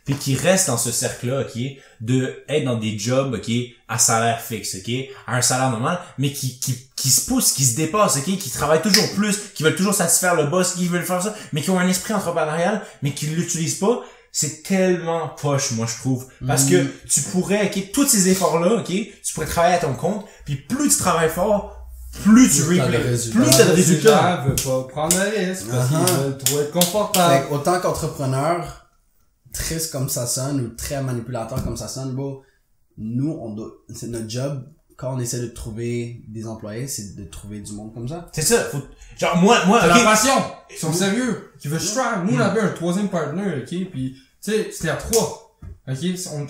Puis qui restent dans ce cercle-là, ok, de être dans des jobs, ok, à salaire fixe, ok, à un salaire normal, mais qui se poussent, qui se dépassent, ok, qui travaillent toujours plus, qui veulent toujours satisfaire le boss, qui veulent faire ça, mais qui ont un esprit entrepreneurial, mais qui l'utilisent pas. C'est tellement poche, moi, je trouve. Parce que tu pourrais, ok, tous ces efforts-là, ok, tu pourrais travailler à ton compte, puis plus tu travailles fort, plus tu t'as de résultats. Veut pas prendre le risque, parce qu'il veut trop être confortable. Fait autant qu'entrepreneur, triste comme ça sonne, ou très manipulateur comme ça sonne, nous, c'est notre job, quand on essaie de trouver des employés, c'est de trouver du monde comme ça. C'est ça. Genre, moi, c'est la passion. Ils sont sérieux. Qui veut strive. Nous, on avait un troisième partner, ok, puis, tu sais, c'était à 3. Ok,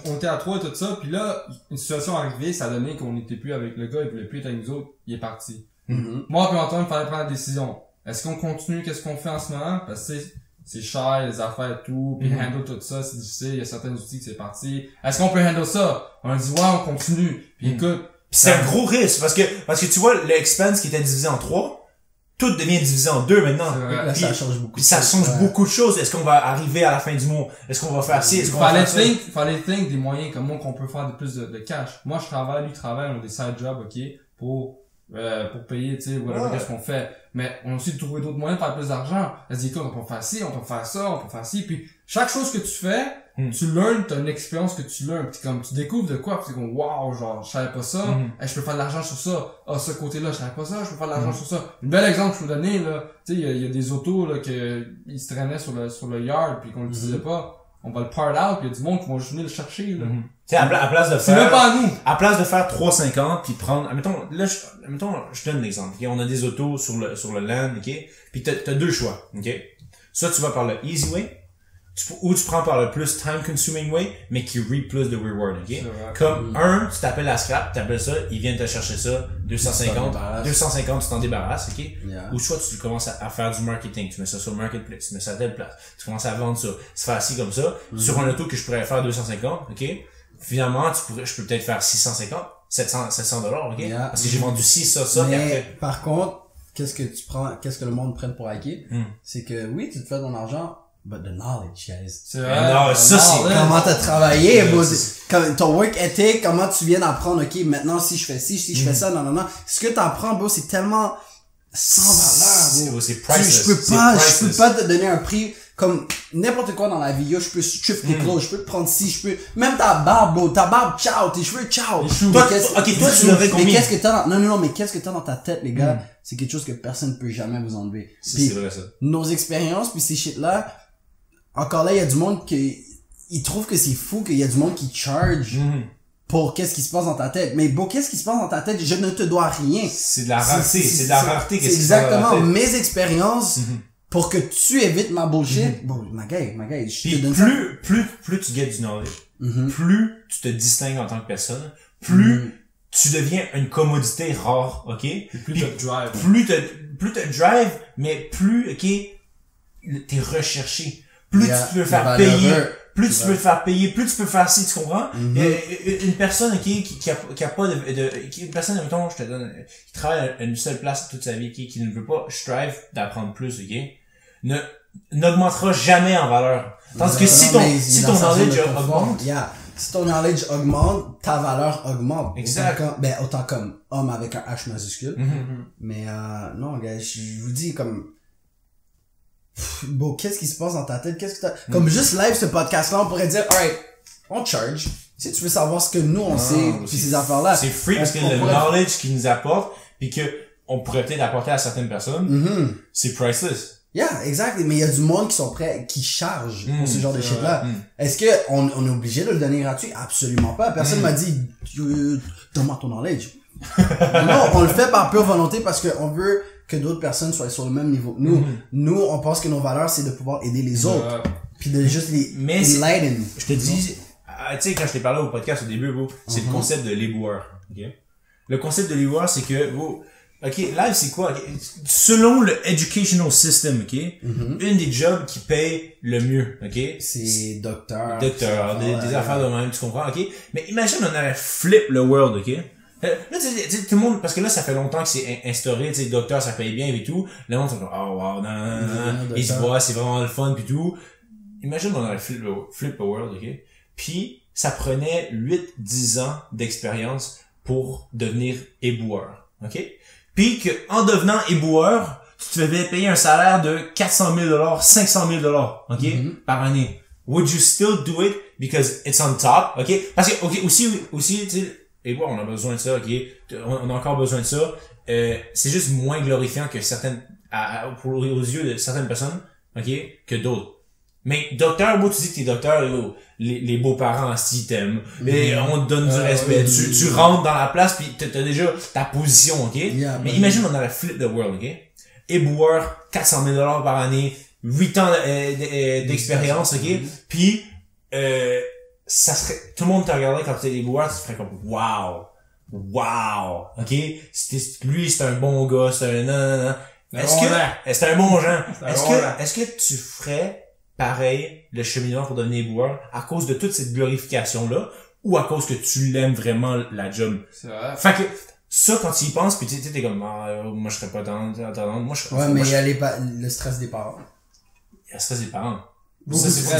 on était à 3 et tout ça, puis là, une situation arrivée, ça a donné qu'on n'était plus avec le gars, il voulait plus être avec nous autres, il est parti. Moi, puis Antoine, il fallait prendre la décision. Est-ce qu'on continue, qu'est-ce qu'on fait en ce moment? Parce que c'est cher, les affaires et tout, puis handle tout ça, c'est difficile, il y a certains outils que c'est parti. Est-ce qu'on peut handle ça? On a dit, ouais, on continue. Puis écoute. Pis c'est un gros risque, parce que tu vois, l'expense qui était divisé en 3, tout devient divisé en 2 maintenant. Là, ça change beaucoup. Puis ça change beaucoup de choses. Est-ce qu'on va arriver à la fin du mois? Est-ce qu'on va faire ci? Est-ce qu'on va faire ça? Fallait think des moyens comme moi qu'on peut faire de plus de cash. Moi, je travaille, lui travaille, on a des side jobs, ok, pour payer, tu sais, whatever, qu'est-ce qu'on fait. Mais on a aussi trouvé d'autres moyens de faire plus d'argent. Elle se dit, écoute, on peut faire ci, on peut faire ça, on peut faire ci. Puis, chaque chose que tu fais, tu learns, t'as une expérience que tu learns. Puis comme, tu découvres de quoi, puis c'est comme, wow, genre, je savais pas ça. Je peux faire de l'argent sur ça. Ce côté-là, je savais pas ça, je peux faire de l'argent sur ça. Un bel exemple que je peux donner, là. Tu sais, il y a des autos, là, ils se traînaient sur le yard, puis qu'on l'utilisait pas. On va le part out, puis il y a du monde qui va venir le chercher, là. Tu sais, à place de faire... C'est même pas à nous! À place de faire 3,50 puis prendre... Admettons, je donne l'exemple, ok? On a des autos sur le land, ok? Puis t'as deux choix, ok? Soit tu vas par le easy way, ou tu prends par le plus time consuming way, mais qui reap plus de reward, ok? vrai. Comme tu t'appelles la scrap, t'appelles ça, ils viennent te chercher ça, 250, tu t'en débarrasses, ok? Yeah. Ou soit tu commences à faire du marketing, tu mets ça sur le marketplace, tu mets ça à telle place, tu commences à vendre ça, tu fais assis comme ça, sur un auto que je pourrais faire 250, ok? Finalement, je peux peut-être faire 650, 700 dollars, ok? Yeah. Parce que j'ai vendu 6, ça, mais et après. par contre, qu'est-ce que le monde prenne pour acquis? C'est que oui, tu te fais ton argent, but the knowledge, guys. C'est Non, ça, c'est Comment t'as travaillé, comme ton work ethic, comment tu viens d'apprendre, ok, maintenant si je fais ci, si je fais ça, non. Ce que t'apprends, bro, c'est tellement sans valeur, bro. C'est priceless. Je peux pas te donner un prix comme n'importe quoi dans la vie, yo, je peux strip tes clothes, je peux te prendre ci, même ta barbe, bro, ciao, tes cheveux, ciao. Toi, tu l'aurais combien? Mais qu'est-ce que t'as mais qu'est-ce que t'as dans ta tête, les gars? C'est quelque chose que personne ne peut jamais vous enlever. C'est vrai, ça. Nos expériences, puis ces shit-là, encore là, il y a du monde ils trouvent que c'est fou qu'il y a du monde qui charge pour qu'est-ce qui se passe dans ta tête. Mais bon, qu'est-ce qui se passe dans ta tête? Je ne te dois rien. C'est de la rareté, c'est de la rareté. C'est exactement mes expériences pour que tu évites ma bullshit. Bon, ma gueule, je te donne ça. Plus tu get du knowledge, plus tu te distingues en tant que personne, plus tu deviens une commodité rare, ok? Plus tu drive. Plus tu drive, mais plus, ok, t'es recherché. Plus tu peux faire payer, plus tu peux faire payer, plus tu peux faire ci, tu comprends? Une personne, ok, qui a pas une personne, mettons, je te donne, qui travaille à une seule place toute sa vie, qui ne veut pas strive d'apprendre plus, ok? N'augmentera jamais en valeur. Tandis que si ton knowledge augmente, si ton knowledge augmente, ta valeur augmente. Exact. Autant comme homme avec un H majuscule. Mais, non, gars, je vous dis comme, bon, qu'est-ce qui se passe dans ta tête? Comme juste live ce podcast-là, on pourrait dire, alright, on charge. Si tu veux savoir ce que nous on sait, puis ces affaires-là. C'est free parce que le knowledge qu'ils nous apportent, puis que on pourrait peut-être apporter à certaines personnes, c'est priceless. Yeah, exact. Mais il y a du monde qui sont prêts, qui chargent pour ce genre de shit-là. Est-ce que on est obligé de le donner gratuit? Absolument pas. Personne m'a dit, donne-moi ton knowledge. Non, on le fait par pure volonté parce qu'on veut que d'autres personnes soient sur le même niveau que nous. Nous, on pense que nos valeurs, c'est de pouvoir aider les autres. Puis de juste les enlighten. Je te dis, tu sais, quand je t'ai parlé au podcast au début, c'est le concept de l'éboueur. Okay? Le concept de l'éboueur, c'est que, ok, live, c'est quoi? Okay? Selon le educational system, ok? Une des jobs qui paye le mieux, ok? C'est docteur. Des affaires de même, tu comprends, ok? Mais imagine, on avait flip le world, ok? Là, tu sais, tout le monde, parce que là, ça fait longtemps que c'est instauré, tu sais, docteur, ça paye bien et tout. Le monde, c'est comme, oh wow, non. Ils se voient, c'est vraiment le fun pis tout. Imagine, on avait flip the world, ok? Puis, ça prenait 8-10 ans d'expérience pour devenir éboueur, ok? Puis que, en devenant éboueur, tu te faisais payer un salaire de 400 000 $, 500 000 $, ok? Par année. Would you still do it because it's on top, ok? Parce que, ok, aussi, tu sais, éboueur, on a besoin de ça, ok? On a encore besoin de ça. C'est juste moins glorifiant que aux yeux de certaines personnes, ok? Que d'autres. Mais docteur, moi, tu dis que t'es docteur, les beaux-parents, s'ils t'aiment, et on te donne du respect, tu rentres dans la place pis t'as déjà ta position, ok? Mais imagine, on a la flip the world, ok? Éboueur, 400 000 $ par année, 8 ans d'expérience, ok? Puis, ça serait, tout le monde te regarderait quand t'es éboueur, tu ferais comme, wow, ok? Lui, c'est un bon gars, c'est un, non. C'est un bon genre. Est-ce que tu ferais pareil, le cheminement pour devenir éboueur, à cause de toute cette glorification-là, ou à cause que tu l'aimes vraiment, la job? C'est vrai. Fait que, ça, quand tu y penses, pis tu sais, t'es comme, moi, je serais pas dans, moi, je serais ouais, mais il y a le stress des parents. Il y a le stress des parents. Ça, c'est vrai,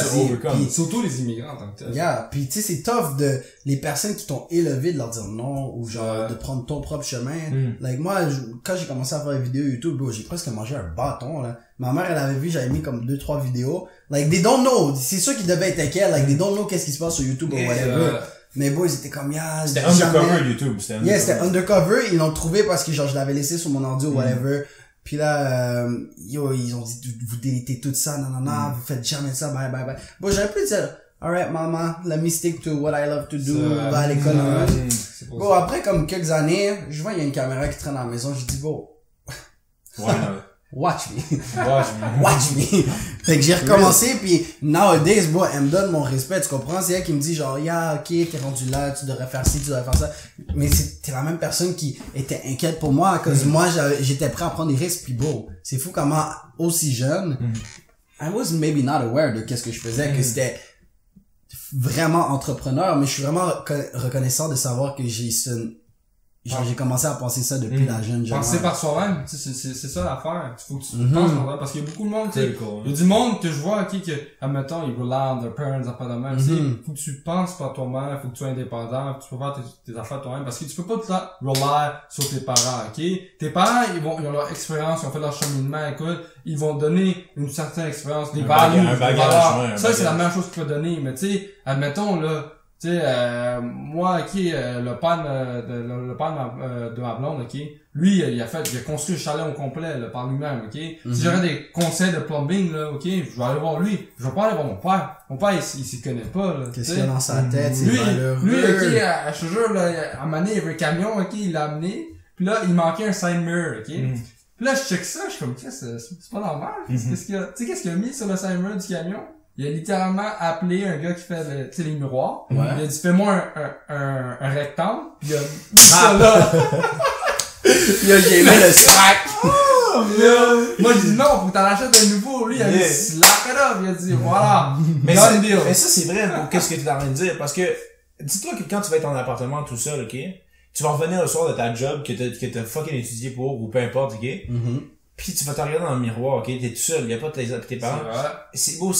surtout les immigrants, en tant que tel. Yeah, pis tu sais, c'est tough de, les personnes qui t'ont élevé de leur dire non, ou genre, de prendre ton propre chemin. Like, moi, quand j'ai commencé à faire des vidéos YouTube, bro, j'ai presque mangé un bâton, là. Ma mère, elle avait vu, j'avais mis comme 2-3 vidéos. Like, they don't know. C'est sûr qu'ils devaient être inquiets. Like, they don't know qu'est-ce qui se passe sur YouTube ou whatever. Mais bon, ils étaient comme, c'était undercover YouTube. C'était undercover. Ils l'ont trouvé parce que genre, je l'avais laissé sur mon ordi ou whatever. Puis là, ils ont dit, vous délitez tout ça, nanana, vous faites jamais ça, bye. Bon, j'aurais pu dire, alright, maman, let me stick to what I love to do, va à l'école, Bon, après, comme quelques années, je vois, il y a une caméra qui traîne à la maison, je dis, bon. watch me. Watch me. Watch me. Fait que j'ai recommencé, puis nowadays, bro, elle me donne mon respect, tu comprends? C'est elle qui me dit genre, ok, t'es rendu là, tu devrais faire ci, tu devrais faire ça. Mais t'es la même personne qui était inquiète pour moi, cause moi, j'étais prêt à prendre des risques, puis bro, c'est fou comment, aussi jeune, I was maybe not aware de qu'est-ce que je faisais, que c'était vraiment entrepreneur, mais je suis vraiment reconnaissant de savoir que j'ai commencé à penser ça depuis la jeune jeune. Penser par soi-même, c'est ça l'affaire. Il faut que tu penses par toi, parce qu'il y a beaucoup de monde, tu sais. Il y a du monde que je vois, qui admettons, ils rely on their parents, pas de même. Faut que tu penses par toi-même, faut que tu sois indépendant, tu peux faire tes affaires toi-même, parce que tu peux pas tout le temps rely sur tes parents, ok? Tes parents, ils ont leur expérience, ils ont fait leur cheminement, écoute, ils vont donner une certaine expérience, des valeurs. Ça, c'est la meilleure chose qu'ils peuvent donner, mais tu sais, admettons, là, tu sais, moi, le père de ma blonde, lui, il a construit le chalet au complet, là, par lui-même, Si j'aurais des conseils de plumbing, là, je vais aller voir lui. Je vais pas aller voir mon père. Mon père, il s'y connaît pas, là. Qu'est-ce qu'il y a dans sa tête, c'est lui, malheureux. Lui, je te jure, là, à un moment donné, il y avait un camion, il l'a amené. Puis là, il manquait un side mirror, Puis là, je check ça, je suis comme, c'est pas normal. Qu'est-ce qu'il a mis sur le side mirror du camion? Il a littéralement appelé un gars qui fait les miroirs. Ouais. Il a dit, fais-moi un rectangle. Puis il a mis ça là. Il a gamé le slack. Moi, je dis non, faut que t'en achètes un nouveau. Lui, il a dit, slack it up. Il a dit, voilà. Mais ça, c'est vrai pour qu'est-ce que tu es en train de dire. Parce que, dis-toi que quand tu vas être en appartement tout seul, tu vas revenir le soir de ta job que t'as fucking étudié pour, ou peu importe, Puis tu vas te regarder dans le miroir, t'es tout seul, y a pas tes parents. C'est beau,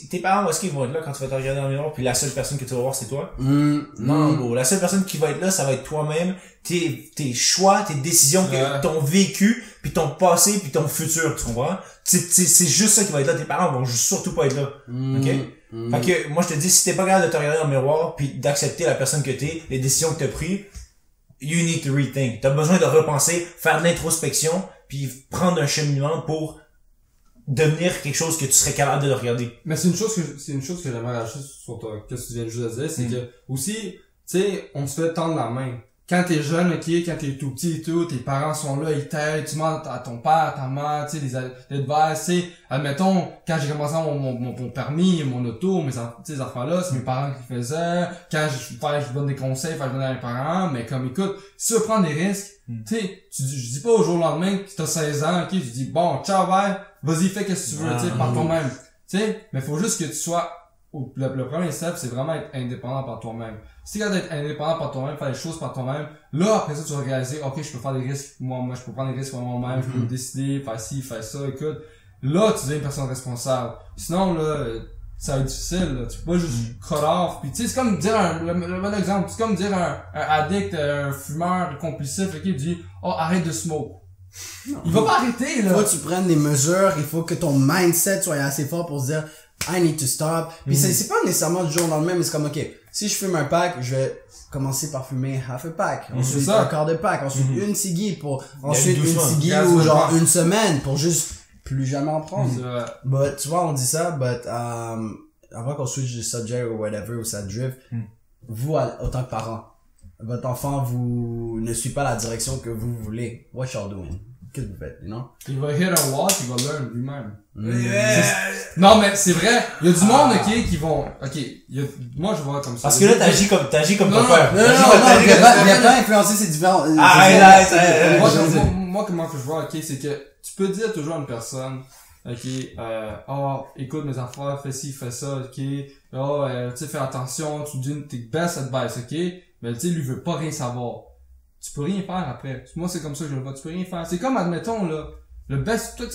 tes parents, est-ce qu'ils vont être là quand tu vas te regarder dans le miroir, puis la seule personne que tu vas voir, c'est toi? Non, beau. La seule personne qui va être là, ça va être toi-même, tes choix, tes décisions, ton vécu, puis ton passé, puis ton futur, tu comprends? C'est juste ça qui va être là, tes parents vont surtout pas être là. Fait que, moi, je te dis, si t'es pas capable de te regarder dans le miroir, puis d'accepter la personne que t'es, les décisions que t'as prises, you need to rethink. T'as besoin de repenser, faire de l'introspection, puis prendre un cheminement pour devenir quelque chose que tu serais capable de regarder. Mais c'est une chose que j'aimerais rajouter sur qu'est-ce que tu viens juste de dire, c'est que aussi, tu sais, on se fait tendre la main. Quand t'es jeune, quand t'es tout petit et tout, tes parents sont là, ils t'aident, tu demandes à ton père, à ta mère, tu sais, les advice, tu sais. Admettons, quand j'ai commencé mon permis, mon auto, ces affaires-là, c'est mes parents qui faisaient. Quand je donne des conseils, je donne à mes parents, mais comme, écoute, si tu veux prendre des risques, tu sais, je dis pas au jour au lendemain que t'as 16 ans, je dis, bon, ciao, bye, vas-y, fais ce que tu veux, tu sais, par toi-même. Tu sais, mais faut juste que tu sois, le premier step, c'est vraiment être indépendant par toi-même. Si tu es d'être indépendant par toi-même, faire les choses par toi-même, là, après ça, tu vas réaliser, ok, je peux faire des risques, moi, je peux prendre des risques moi-même, je peux décider, faire ci, faire ça, écoute. Là, tu deviens une personne responsable. Sinon, là, ça va être difficile, là. Tu peux pas juste cut off. Puis, tu sais, c'est comme dire le bon exemple, c'est comme dire un addict, un fumeur compulsif, il dit, oh, arrête de smoke. Non. Il va pas arrêter, là. Il faut que tu prennes des mesures, il faut que ton mindset soit assez fort pour se dire, I need to stop. Puis c'est pas nécessairement du jour au lendemain, mais c'est comme, ok, si je fume un pack, je vais commencer par fumer half a pack, ensuite un quart de pack, ensuite une cigui ensuite une cigui ou genre une semaine pour juste plus jamais en prendre. But, tu vois, on dit ça, avant qu'on switch de subject ou whatever, ou ça drift, vous, autant que parents, votre enfant ne suit pas la direction que vous voulez. What y'all doing? Qu'est-ce que vous faites, you know? Il va hit a wall, il va learn lui-même. Non, mais c'est vrai. Il y a du monde, qui vont, moi, je vois comme ça. Parce que là, t'agis comme ton père. Non, il a pas influencé ces différents, moi, comment que je vois, c'est que tu peux dire toujours à une personne, écoute mes affaires, fais ci, fais ça, tu sais, fais attention, tu dis tes best advice, mais tu sais, lui veut pas rien savoir. Tu peux rien faire après. Moi, c'est comme ça que je le vois. Tu peux rien faire. C'est comme, admettons, là, le best, toi,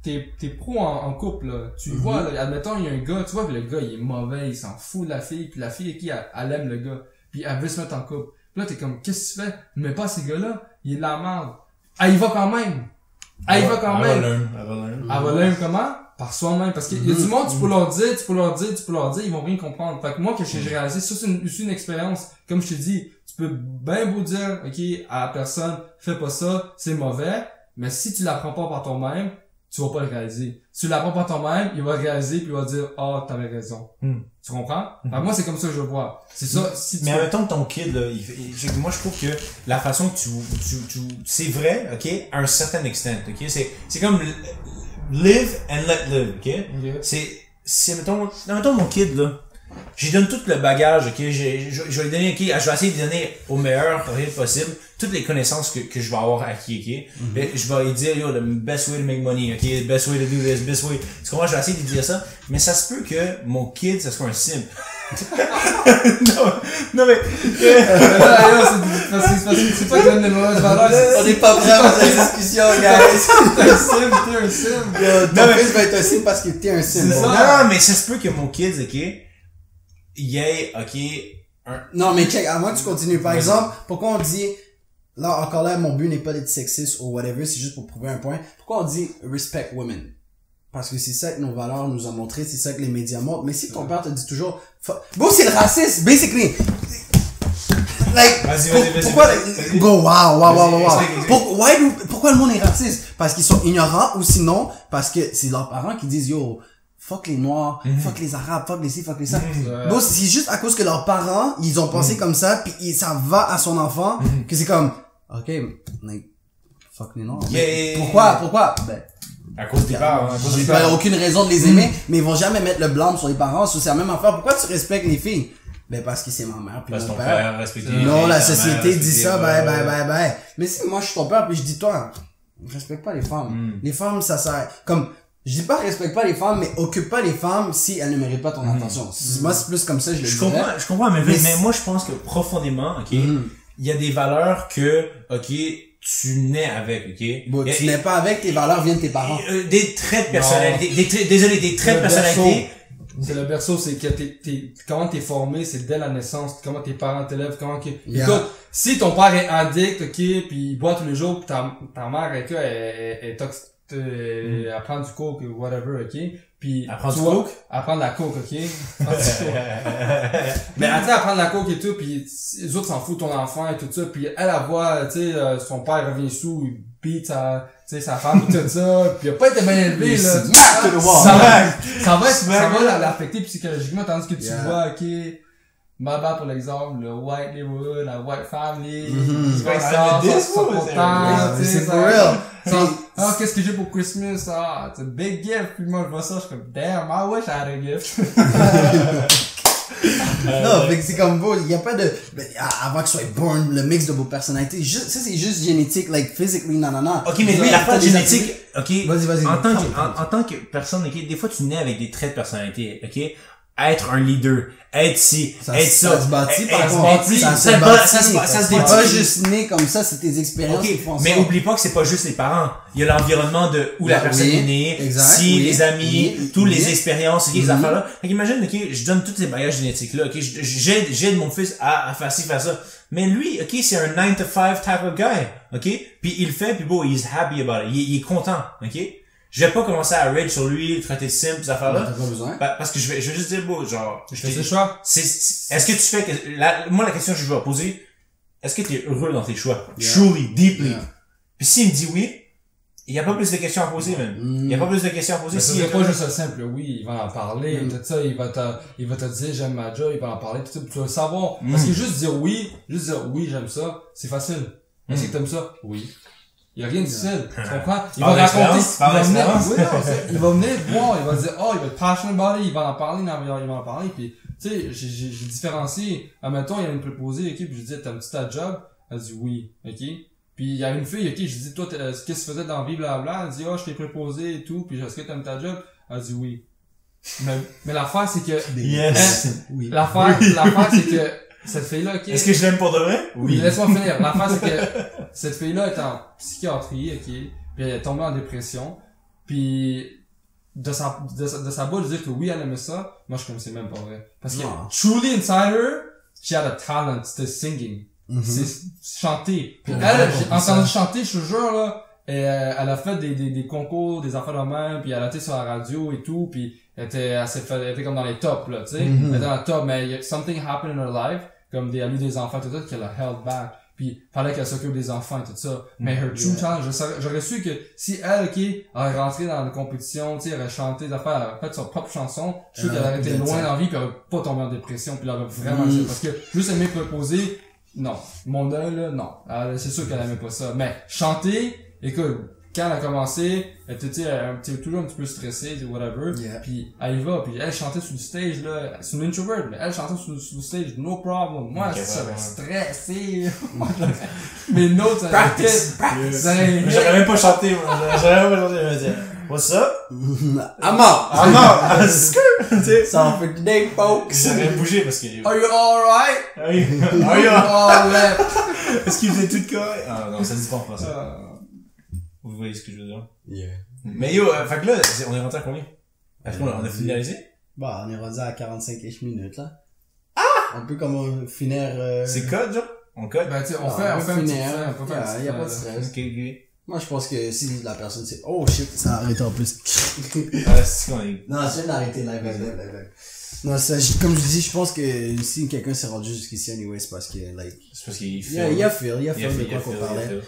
t'es pro en couple, là. Tu vois, là, admettons, il y a un gars, tu vois que le gars, il est mauvais, il s'en fout de la fille, puis la fille, elle aime le gars. Puis elle veut se mettre en couple. Puis là, t'es comme, qu'est-ce que tu fais? Mais pas ces gars-là. Il est de la merde. Elle y va quand même. Elle va learn comment? Par soi-même. Parce qu'il y a du monde, tu peux leur dire, ils vont rien comprendre. Fait que moi, que j'ai réalisé, ça, c'est une expérience. Comme je te dis, tu peux bien beau dire, à la personne, fais pas ça, c'est mauvais. Mais si tu l'apprends pas par toi-même, tu vas pas le réaliser. Si tu l'apprends par toi-même, il va le réaliser puis il va dire, ah, t'avais raison. Tu comprends? Alors, moi, c'est comme ça que je le vois. C'est ça, si tu mais en même temps que ton kid, là, moi, je trouve que la façon que tu c'est vrai, ok, à un certain extent, ok, c'est comme live and let live, ok? mettons mon kid, là, j'y donne tout le bagage, ok, je vais lui donner, ok, je vais essayer de lui donner au meilleur rythme possible toutes les connaissances que je vais avoir acquis, ok? Et je vais lui dire, yo, the best way to make money, ok, the best way to do this, best way, tu comprends, je vais essayer de lui dire ça, mais ça se peut que mon kid, ça soit un simp. non mais c'est pas que donne des mauvaises valeurs. On n'est pas prêts à cette discussion, guys. T'es un sim. Ton fils va être un sim parce que t'es un sim. Non, mais ça se peut que mon kid, ok, il ait, ok, Non, mais check, avant que tu continues. Par exemple, pourquoi on dit, là, encore là, mon but n'est pas d'être sexiste ou whatever, c'est juste pour prouver un point. Pourquoi on dit respect women? Parce que c'est ça que nos valeurs nous ont montré, c'est ça que les médias montrent. Mais si ton père te dit toujours, bon, c'est le racisme, basically. Like, vas-y. Pourquoi, go, wow. Pourquoi le monde est raciste? Parce qu'ils sont ignorants ou sinon, parce que c'est leurs parents qui disent, yo, fuck les noirs, fuck les arabes, fuck les ci, fuck les ça. Bon, c'est juste à cause que leurs parents, ils ont pensé comme ça, puis ça va à son enfant, que c'est comme, ok, like, fuck les noirs. Pourquoi? Ben, à cause des parents, il n'y a aucune raison de les aimer, mais ils vont jamais mettre le blâme sur les parents, c'est la même affaire. Pourquoi tu respectes les filles? Ben, parce que c'est ma mère, puis mon père. Non, la société dit ça, ben. Mais si moi je suis ton père, puis je dis toi, respecte pas les femmes. Les femmes, ça sert, comme, je dis pas respecte pas les femmes, mais occupe pas les femmes si elles ne méritent pas ton attention. Moi, c'est plus comme ça, je le dirais. Je comprends, mais moi, je pense que profondément, ok, il y a des valeurs que, ok, tu nais avec, ok? Bon, tu nais pas avec, tes valeurs viennent de tes parents. Des traits de personnalité, des traits de personnalité. C'est le berceau, c'est que comment t'es formé, c'est dès la naissance, comment tes parents t'élèvent, écoute, si ton père est addict, ok, pis il boit tous les jours, pis ta mère, elle est toxique, elle prend du coke ou whatever, ok, pis elle prend du coke? Elle prend de la coke, ok? Mais après, elle prend de la coke et tout, pis les autres s'en foutent ton enfant et tout ça, pis elle voit, tu sais, son père revient sous, il beat sa femme et tout ça, pis il a pas été bien élevé, là. Ça va l'affecter psychologiquement, tandis que tu vois, ok, ma bad pour l'exemple, le white neighborhood, la white family, ils sont contents, c'est for real. Qu'est-ce que j'ai pour Christmas? C'est un big gift. Puis moi, je vois ça, je suis comme, damn, I wish I had a gift. Non, mais c'est comme beau, il y a pas de, avant que soit born, le mix de vos personnalités, ça c'est juste génétique, like, physically, non. Ok, mais lui, la part génétique, ok. Vas-y. En tant que personne, ok, des fois tu nais avec des traits de personnalité, ok. Être un leader, être ci, être ça. Ça se bâtit, par contre. Ça se bâtit. Pas juste né comme ça, c'est tes expériences qui font ça. Mais oublie pas que c'est pas juste les parents. Il y a l'environnement de où la personne est née, les amis, toutes les expériences, les affaires-là. Fait qu'imagine, ok, je donne tous ces bagages génétiques-là, ok, j'aide mon fils à faire ci, faire ça. Mais lui, ok, c'est un 9 to 5 type of guy, ok? Puis il le fait, puis bon, he's happy about it. Il est content, ok? Je vais pas commencer à rage sur lui, traiter de simple, ces affaires-là. T'as pas besoin. Parce que je vais juste dire, bon, genre, je fais ce choix. Est-ce que tu fais moi, la question que je vais poser, est-ce que tu es heureux dans tes choix? Truly, deeply. Puis s'il me dit oui, il y a pas plus de questions à poser, même. Il y a pas plus de questions à poser. C'est pas juste simple, oui, il va en parler, tout ça, il va te dire j'aime ma job, il va en parler, tout ça, tu vas le savoir. Parce que juste dire oui, j'aime ça, c'est facile. Est-ce que t'aimes ça? Oui. Il y a rien de difficile. Tu comprends? Il va raconter, il va venir voir, il va dire, il va être passionate about it, il va en parler, puis, tu sais, j'ai différencié. Admettons, il y a une préposée, ok, puis je dis, t'aimes-tu ta job? Elle dit oui, ok. Puis il y a une fille, ok, je dis, toi, qu'est-ce que tu faisais dans la vie, blablabla? Elle dit, je t'ai préposé et tout, puis est-ce que t'aimes ta job? Elle dit oui. Mais l'affaire, c'est que, oui. L'affaire, c'est que, cette fille-là, ok. Est-ce que je l'aime pour de vrai? Oui. Laisse-moi finir. L'affaire, c'est que cette fille-là est en psychiatrie, ok. Puis elle est tombée en dépression. Puis de sa bouche de dire que oui, elle aimait ça, moi je connaissais même pas vrai. Parce que truly inside her, she had a talent, c'était singing. C'est chanter. Puis elle, j'ai entendu chanter, je te jure, là, elle a fait des concours, des affaires de même, puis elle a été sur la radio et tout, puis elle était comme dans les tops, là, tu sais. Elle était dans le top, mais something happened in her life, comme elle a eu des enfants, tout ça, qu'elle a held back. puis fallait qu'elle s'occupe des enfants et tout ça. Mais her true talent, j'aurais su que si elle, aurait rentré dans la compétition, tu sais, aurait chanté des affaires, aurait fait sa propre chanson, je suis sûr qu'elle aurait été loin dans la vie, puis elle aurait pas tombé en dépression, puis elle aurait vraiment parce que juste aimer proposer, non. Mon œil, là, non. C'est sûr qu'elle aimait pas ça. Mais chanter, écoute, quand elle a commencé, elle était toujours un petit peu stressée, whatever. Puis elle y va, puis elle chantait sur le stage, là. C'est une introvert, mais elle chantait sur le stage, no problem. Moi, ça m'avait stressé. Mais notes, ça practice. J'aurais même pas chanté, moi. J'aurais même pas chanté, je vais dire. What's up? I'm out! Ça en fait today, folks! J'aurais bougé parce que... Are you alright? Are you alright? Est-ce qu'il faisait tout correct? Ah non, ça se dit pas en français. Vous voyez ce que je veux dire? Yeah. Mais yo, fait que là, on est rentré à combien? Est-ce qu'on a finalisé? Bah, on est rendu à 45 minutes, là. Ah! Un peu comme on finir, C'est code, genre? On code? Ben, tu sais, on fait un petit il y a pas de stress. Ok. Moi, je pense que si la personne sait, oh shit, ça a arrêté en plus. C'est qu'on est... Non, c'est d'arrêter live. Non, ça, comme je dis, je pense que si quelqu'un s'est rendu jusqu'ici, anyway, c'est parce que, like. C'est parce qu'il fait. Il y a feel de quoi qu'on parlait.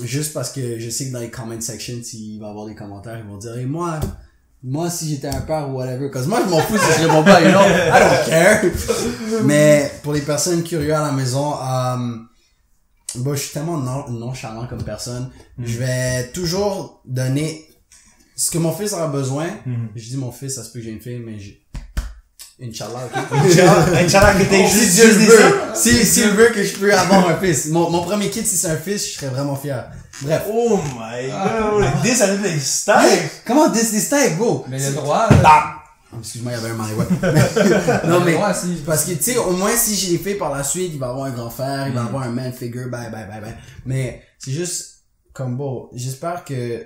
Juste parce que je sais que dans les comment sections, s'il va y avoir des commentaires, ils vont dire, hey, moi, si j'étais un père ou whatever, cause moi, je m'en fous si je réponds pas, you know, I don't care. Mais, pour les personnes curieuses à la maison, bon, je suis tellement nonchalant comme personne. Je vais toujours donner ce que mon fils aura besoin. Je dis mon fils, ça se peut que j'ai une fille, mais Inch'Allah, ok? Inch'Allah que t'es juste Dieu le veut. S'il veut que je peux avoir un fils. Mon premier kid, si c'est un fils, je serais vraiment fier. Bref. Oh my god. This a des styles. Comment this styles, bro? Mais le droit, là. Excuse-moi, il y avait un marie, ouais. Non, mais, parce que, tu sais, au moins, si j'ai les filles par la suite, il va avoir un grand frère, il va avoir un man figure, bye. Mais, c'est juste, comme bon, j'espère que,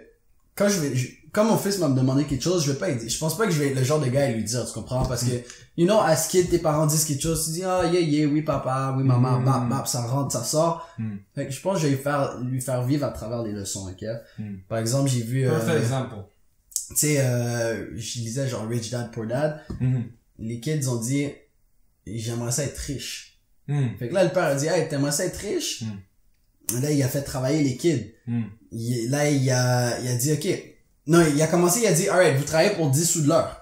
quand mon fils m'a demandé quelque chose, je pense pas que je vais être le genre de gars à lui dire, tu comprends? Parce que, you know, as kid, tes parents disent quelque chose, tu dis, oui papa, oui maman, bap, ça rentre, ça sort. Fait que je pense que je vais lui faire vivre à travers les leçons, ok? Par exemple, j'ai vu, parfait exemple. Tu sais, je lisais genre Rich Dad Poor Dad. Les kids ont dit, j'aimerais ça être riche. Fait que là, le père a dit, hey, t'aimerais ça être riche? Là, il a fait travailler les kids. Il a dit, ok. Non, il a dit, alright, vous travaillez pour 10 sous de l'heure.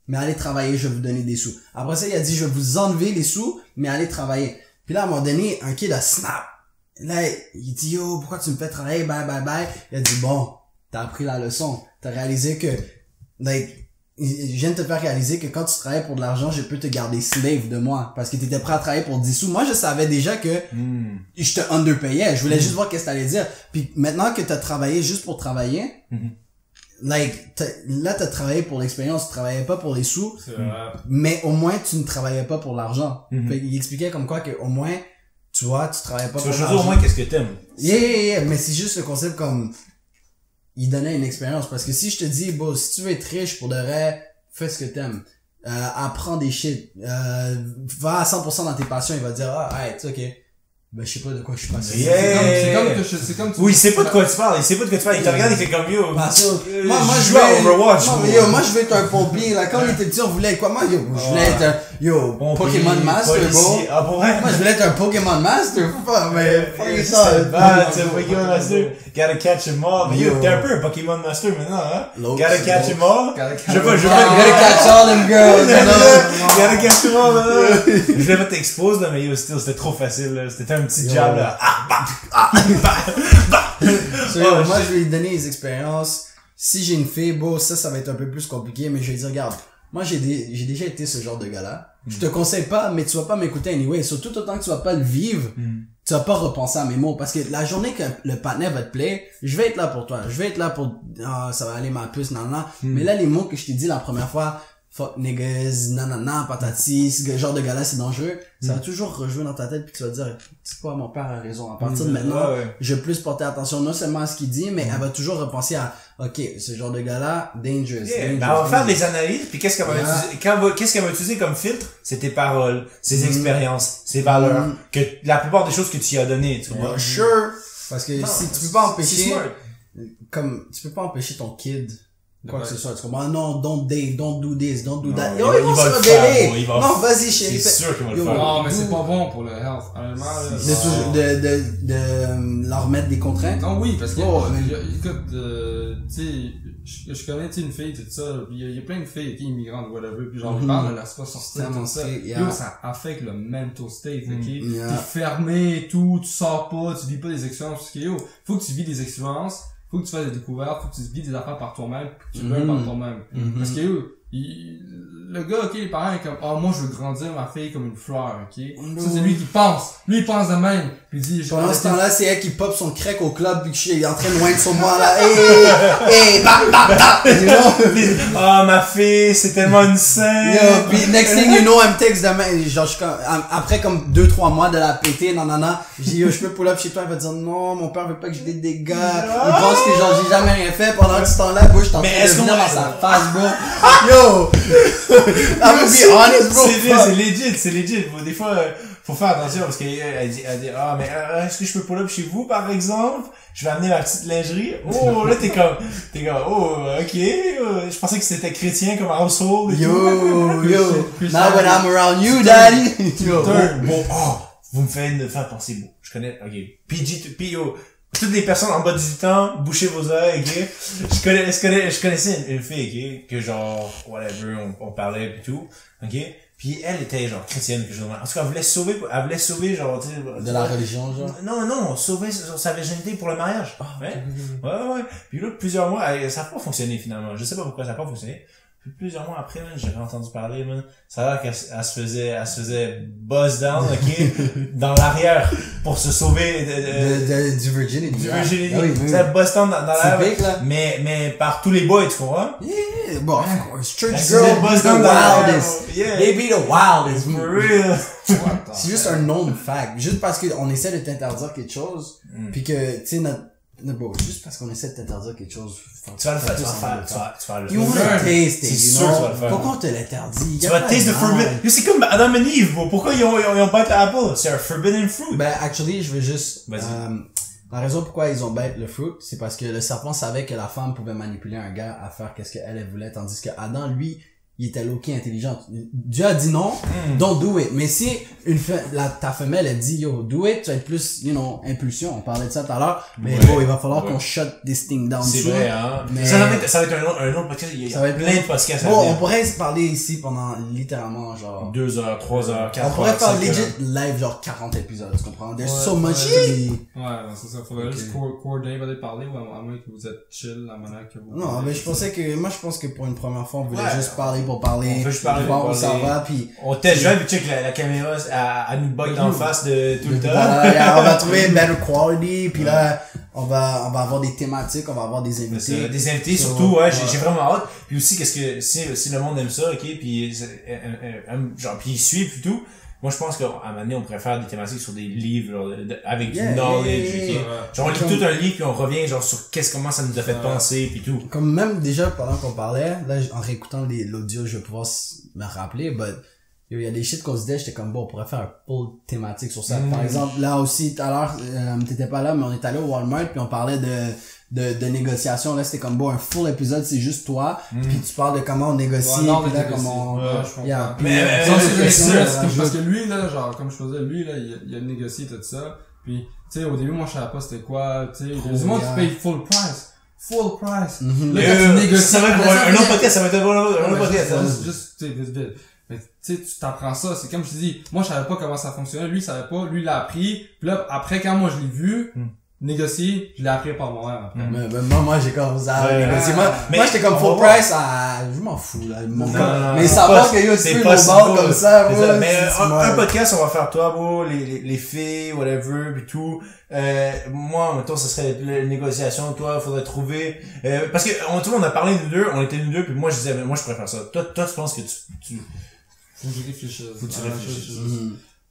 Mais allez travailler, je vais vous donner des sous. Après ça, il a dit, je vais vous enlever les sous, mais allez travailler. Puis là, à un moment donné, un kid a snap. Là, il dit, yo, pourquoi tu me fais travailler? Bye. Il a dit, bon, t'as appris la leçon. T'as réalisé que, like, je viens de te faire réaliser que quand tu travailles pour de l'argent, je peux te garder slave de moi. Parce que t'étais prêt à travailler pour 10 sous. Moi, je savais déjà que je te underpayais. Je voulais juste voir qu'est-ce que t'allais dire. Puis maintenant que t'as travaillé juste pour travailler, like, là, t'as travaillé pour l'expérience, tu travaillais pas pour les sous. Mais au moins, tu ne travaillais pas pour l'argent. Fait il expliquait comme quoi que au moins, tu vois, tu travaillais pas pour l'argent. Tu vas au moins qu'est-ce que t'aimes. Yeah. Mais c'est juste le concept comme, il donnait une expérience. Parce que si je te dis, bon, si tu veux être riche pour de vrai, fais ce que t'aimes. Apprends des shit. Va à 100% dans tes passions, il va dire, ok. Ben, je sais pas de quoi je suis passé. C'est comme oui, il sait pas de quoi tu parles, il te regarde, il fait comme yo. Moi, je joue à Overwatch. Moi, je veux être un pompier, là. Quand on était petit, on voulait être quoi? Moi, je voulais être un, Pokémon Master, bro. Ah, pour vrai? Moi, je voulais être un Pokémon Master. Mais, fuck ça. C'est bad, c'est un Pokémon Master. Gotta catch them all. Mais yo, t'es un peu un Pokémon Master maintenant, hein? Gotta catch them all. Gotta catch all them girls, Gotta catch them all, là. Je voulais pas t'exposer, là, mais yo, c'était trop facile, là. C'était un petit jab, là. Moi, je vais lui donner les expériences. Si j'ai une fille, bon, ça va être un peu plus compliqué, mais je vais lui dire, regarde, moi, j'ai déjà été ce genre de gars-là. Je te conseille pas, mais tu vas pas m'écouter anyway. Surtout autant que tu vas pas le vivre, tu vas pas repenser à mes mots. Parce que la journée que le partenaire va te plaire, je vais être là pour toi. Je vais être là pour, ça va aller ma puce, nan. Mais là, les mots que je t'ai dit la première fois, fuck niggas, nanana, patati, ce genre de gars-là, c'est dangereux. Ça va toujours rejouer dans ta tête puis tu vas te dire, c'est quoi, mon père a raison. À partir de maintenant, je vais plus porter attention non seulement à ce qu'il dit, mais elle va toujours repenser à, ok, ce genre de gars-là, dangerous. Ben, on va faire des analyses puis qu'est-ce qu'elle va utiliser comme filtre? C'est tes paroles, ses expériences, ses valeurs, que la plupart des choses que tu y as données, tu vois. Sure. Parce que si tu peux pas empêcher, comme, tu peux pas empêcher ton kid Quoi que ce soit, tu comprends? Non, don't date, don't do this, don't do that. Yo, Yo, ils vont se rebeller. Non, vas-y, chérie. C'est sûr qu'il va le Yo, faire. Non, mais c'est pas bon pour le health. Honnêtement, de leur mettre des contraintes. non, oui, parce que, Oh, écoute, tu sais, je connais, une fille, tout ça, il y a plein de filles qui immigrantes, whatever, puis genre, ils parlent de leur pas sortir, tout ça. Yo, ça affecte le mental state, ok? Yeah. T'es fermé et tout, tu sors pas, tu vis pas des expériences, parce que yo, faut que tu vis des expériences, faut que tu fasses des découvertes, faut que tu vis des affaires par toi-même, puis que tu learn par toi-même. Parce que yo, le gars, ok, les parents est comme, moi je veux grandir ma fille comme une fleur, ok? Ça c'est lui qui pense. Lui il pense de même. Puis il dit, pendant ce temps-là, c'est elle qui pop son crack au club puis que je suis en train de loin sur moi là. Hey, bam, bam, bam. Ah, ma fille, c'est tellement une scène. Yo, puis next thing you know, elle me texte demain, genre je suis comme, après comme 2-3 mois de la péter, non, je dis yo, je peux pull up chez toi, elle va dire non, mon père veut pas que je date des gars. Il pense que genre j'ai jamais rien fait pendant ce temps-là, bro, je suis en train de venir dans sa face, bro. Yo! I'm gonna be honest, bro. C'est legit. Des fois, faut faire attention parce qu'elle dit, mais est-ce que je peux pull up chez vous, par exemple? Je vais amener ma petite lingerie. Oh, là, t'es comme, ok. Je pensais que c'était chrétien comme household et tout. Yo. Now when I'm around you, daddy. Yo. Bon, vous me faites penser beau. Je connais, ok. Puis yo, toutes les personnes en bas de 18 ans, bouchez vos oreilles, ok? Je connaissais une fille, ok? Que genre, whatever, on parlait pis tout, ok? Puis elle était genre chrétienne, que genre, en tout cas, elle voulait sauver genre, tu sais. De la religion, genre? Non, sauver sa virginité pour le mariage. Ouais. Puis là, plusieurs mois, ça n'a pas fonctionné finalement. Je sais pas pourquoi ça n'a pas fonctionné. Puis plusieurs mois après, j'avais entendu parler, man. Ça a l'air qu'elle se faisait buzz down, ok? Dans l'arrière, pour se sauver du virginity. Du virginity. Ah oui, Ça buzz down dans l'arrière. là. Mais par tous les boys, tu comprends? Yeah, bon, of course. Church Elle se girl faisait be buzz the down dans l'arrière. wildest. Yeah. They be the wildest. For real. C'est juste un known fact. Juste parce qu'on essaie de t'interdire quelque chose, puis que, tu sais, bon, juste parce qu'on essaie de t'interdire quelque chose. Tu vas le faire, tu vas le faire. You wanna taste it, C'est you sûr que tu vas le know? faire. Pourquoi on te l'interdit? Tu vas taste the forbidden. C'est comme Adam and Eve, bro. Pourquoi ils ont bête l'apple? C'est un forbidden fruit. Ben, actually, je veux juste, Vas-y. la raison pourquoi ils ont bête le fruit, c'est parce que le serpent savait que la femme pouvait manipuler un gars à faire qu'est-ce qu'elle voulait, tandis que Adam, lui, il était low-key intelligent. Dieu a dit non, don't do it. Mais si ta femelle a dit yo, do it, tu vas être plus, impulsion. On parlait de ça tout à l'heure. Mais bon, il va falloir qu'on shut this thing down. C'est vrai, hein. Mais Ça va être un autre podcast. Il y a plein de podcasts à bon, venir. on pourrait se parler ici pendant littéralement genre 2 heures, 3 heures, 4 heures. on pourrait faire 5 legit heures. live genre 40 épisodes, tu comprends? There's Ouais, so much ouais, non, c'est ça. Faudrait juste coordonner, va parler, ou à moins que vous êtes chill, la manière que vous... Non, mais je pense que pour une première fois, on voulait Ouais. juste parler pour parler. On veut juste parler Bon, pour ça parler. va, puis On teste jamais, puis check la caméra, à nous bug dans la face de tout le temps. voilà, on va trouver better quality, puis là, on va avoir des thématiques, on va avoir des invités. Des invités So, surtout, ouais, ouais. j'ai vraiment hâte. Puis aussi, qu'est-ce que si le monde aime ça, ok, puis genre puis ils suivent et tout. Moi, je pense qu'à un moment donné, on pourrait faire des thématiques sur des livres, genre, avec du knowledge, ok. Genre, on lit tout un livre, puis on revient, genre, sur comment ça nous a fait penser, puis tout. Comme même déjà pendant qu'on parlait, là, en réécoutant l'audio, je vais pouvoir me rappeler, but il y a des shit qu'on se disait, j'étais comme bon, on pourrait faire un full thématique sur ça. Par exemple, là aussi, tout à l'heure, t'étais pas là, mais on est allé au Walmart, puis on parlait de négociation. Là, c'était comme bon, un full épisode, c'est juste toi, puis tu parles de comment on négocie, puis là, comment on... je comprends. Yeah, puis, Mais- parce que lui, là, genre, comme je faisais, lui, là, il a négocié tout ça. Puis, tu sais, au début, moi, je savais pas c'était quoi, tu sais. Il y a du monde qui paye full price. Full price. Là, quand tu négocies. Ça va être pour un autre podcast, ça va être un autre podcast. Juste, tu sais, vite. Mais, tu sais, tu t'apprends ça. C'est comme je te dis, moi, je savais pas comment ça fonctionnait. Lui, il savait pas. Lui, il l'a appris. Puis là, après, quand moi, je l'ai vu, négocier, je l'ai appris par moi-même après. Mais moi, j'ai commencé à Ouais. négocier. Mais Moi, j'étais comme full on price je m'en fous, là. Mais c'est savoir pas- que yo, tu c'est peux pas le si bord beau. comme ça, C'est moi, ça. Mais c'est un smart. podcast, on va faire toi, bro, les filles, whatever, pis tout. Moi, mettons, ce serait la négociation. Toi, faudrait trouver, parce que, tout le monde a parlé nous deux, on était nous deux, puis moi, je disais, mais moi, je préfère ça. Toi, tu penses que tu... Faut que je réfléchisse. Faut que tu réfléchisses.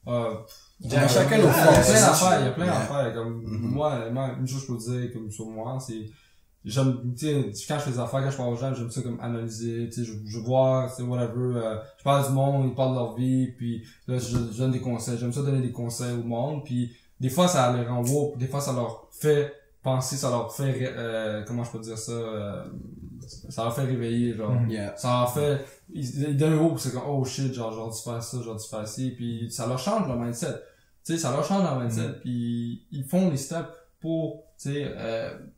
On a chacun nos Il y a forces. plein d'affaires, il y a plein Yeah. d'affaires. Comme, moi, une chose que je peux dire, comme sur moi, c'est, j'aime, tu sais, quand je fais des affaires, quand je parle aux gens, j'aime ça comme analyser, tu sais, je vois, tu sais, whatever, je parle du monde, ils parlent de leur vie, puis là, je donne des conseils. J'aime ça donner des conseils au monde, puis des fois, ça les rend wow, des fois, ça leur fait penser, ça leur fait, comment je peux dire ça, Ça m'a fait réveiller, genre. Ça m'a fait, d'un gros, c'est comme, oh shit, genre, j'ai dû faire ça, j'ai dû faire ci, puis ça leur change leur mindset. Tu sais, ça leur change leur mindset, puis ils font les steps pour, tu sais,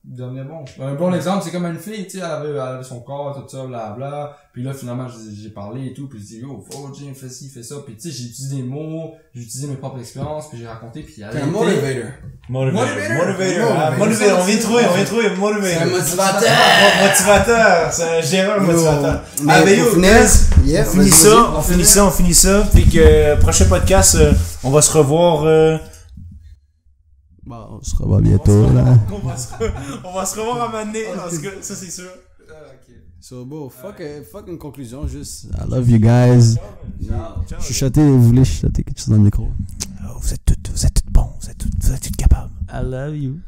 devenir bon. Un bon exemple, c'est comme une fille, tu sais, elle avait son corps, tout ça, blabla, puis là, finalement, j'ai parlé et tout, puis j'ai dit, oh, Jim, fais ci, fais ça, puis tu sais, j'ai utilisé des mots, j'ai utilisé mes propres expériences, puis j'ai raconté, puis elle a un motivator. Motivator. On vient de trouver motivator. C'est un motivateur. C'est un gérant motivateur. Mais pour finir, on finit ça. Puis que, prochain podcast, on va se revoir, bon, on se revoit bientôt, là. On va se revoir à un moment donné, parce que ça, c'est sûr. So, bon, fuck une conclusion, juste, I love you guys. Chuchotez, vous voulez chuchoter quelque chose dans le micro? Vous êtes toutes bons, vous êtes toutes capables. I love you.